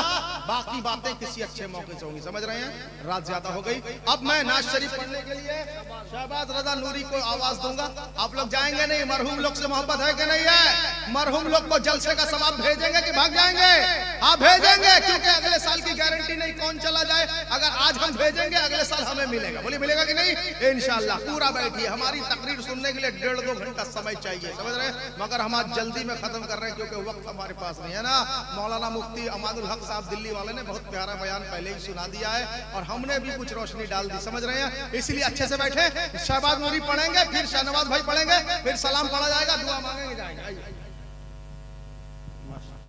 बाकी बातें किसी अच्छे मौके से होंगी, समझ रहे हैं। रात ज्यादा हो गई, अब मैं नाज शरीफ पढ़ने के लिए शहबाज रजा नूरी को आवाज दूंगा। आप लोग जाएंगे नहीं? मरहूम लोग से मोहब्बत है कि नहीं है? मरहूम लोग को जलसे का सवाब भेजेंगे कि भाग जाएंगे? आप भेजेंगे, क्योंकि अगले साल की गारंटी नहीं कौन चला जाए। अगर आज हम भेजेंगे अगले साल हमें मिलेगा। बोलिए मिलेगा कि नहीं? इंशाअल्लाह पूरा बैठिए, हमारी तकरीर सुनने के लिए 1.5-2 घंटा समय चाहिए, समझ रहे हैं। मगर हम आज जल्दी में खत्म कर रहे हैं क्योंकि वक्त हमारे पास नहीं है ना। मौलाना मुफ्ती अमानुल हक साहब दिल्ली वाले ने बहुत प्यारा बयान पहले ही सुना दिया है और हमने भी कुछ रोशनी डाल दी, समझ रहे हैं। इसलिए अच्छे से बैठे, शहबाज नूरी पढ़ेंगे, फिर शाहनवाज भाई पढ़ेंगे, फिर सलाम पढ़ा जाएगा, दुआ मांगेंगे, जाएंगे।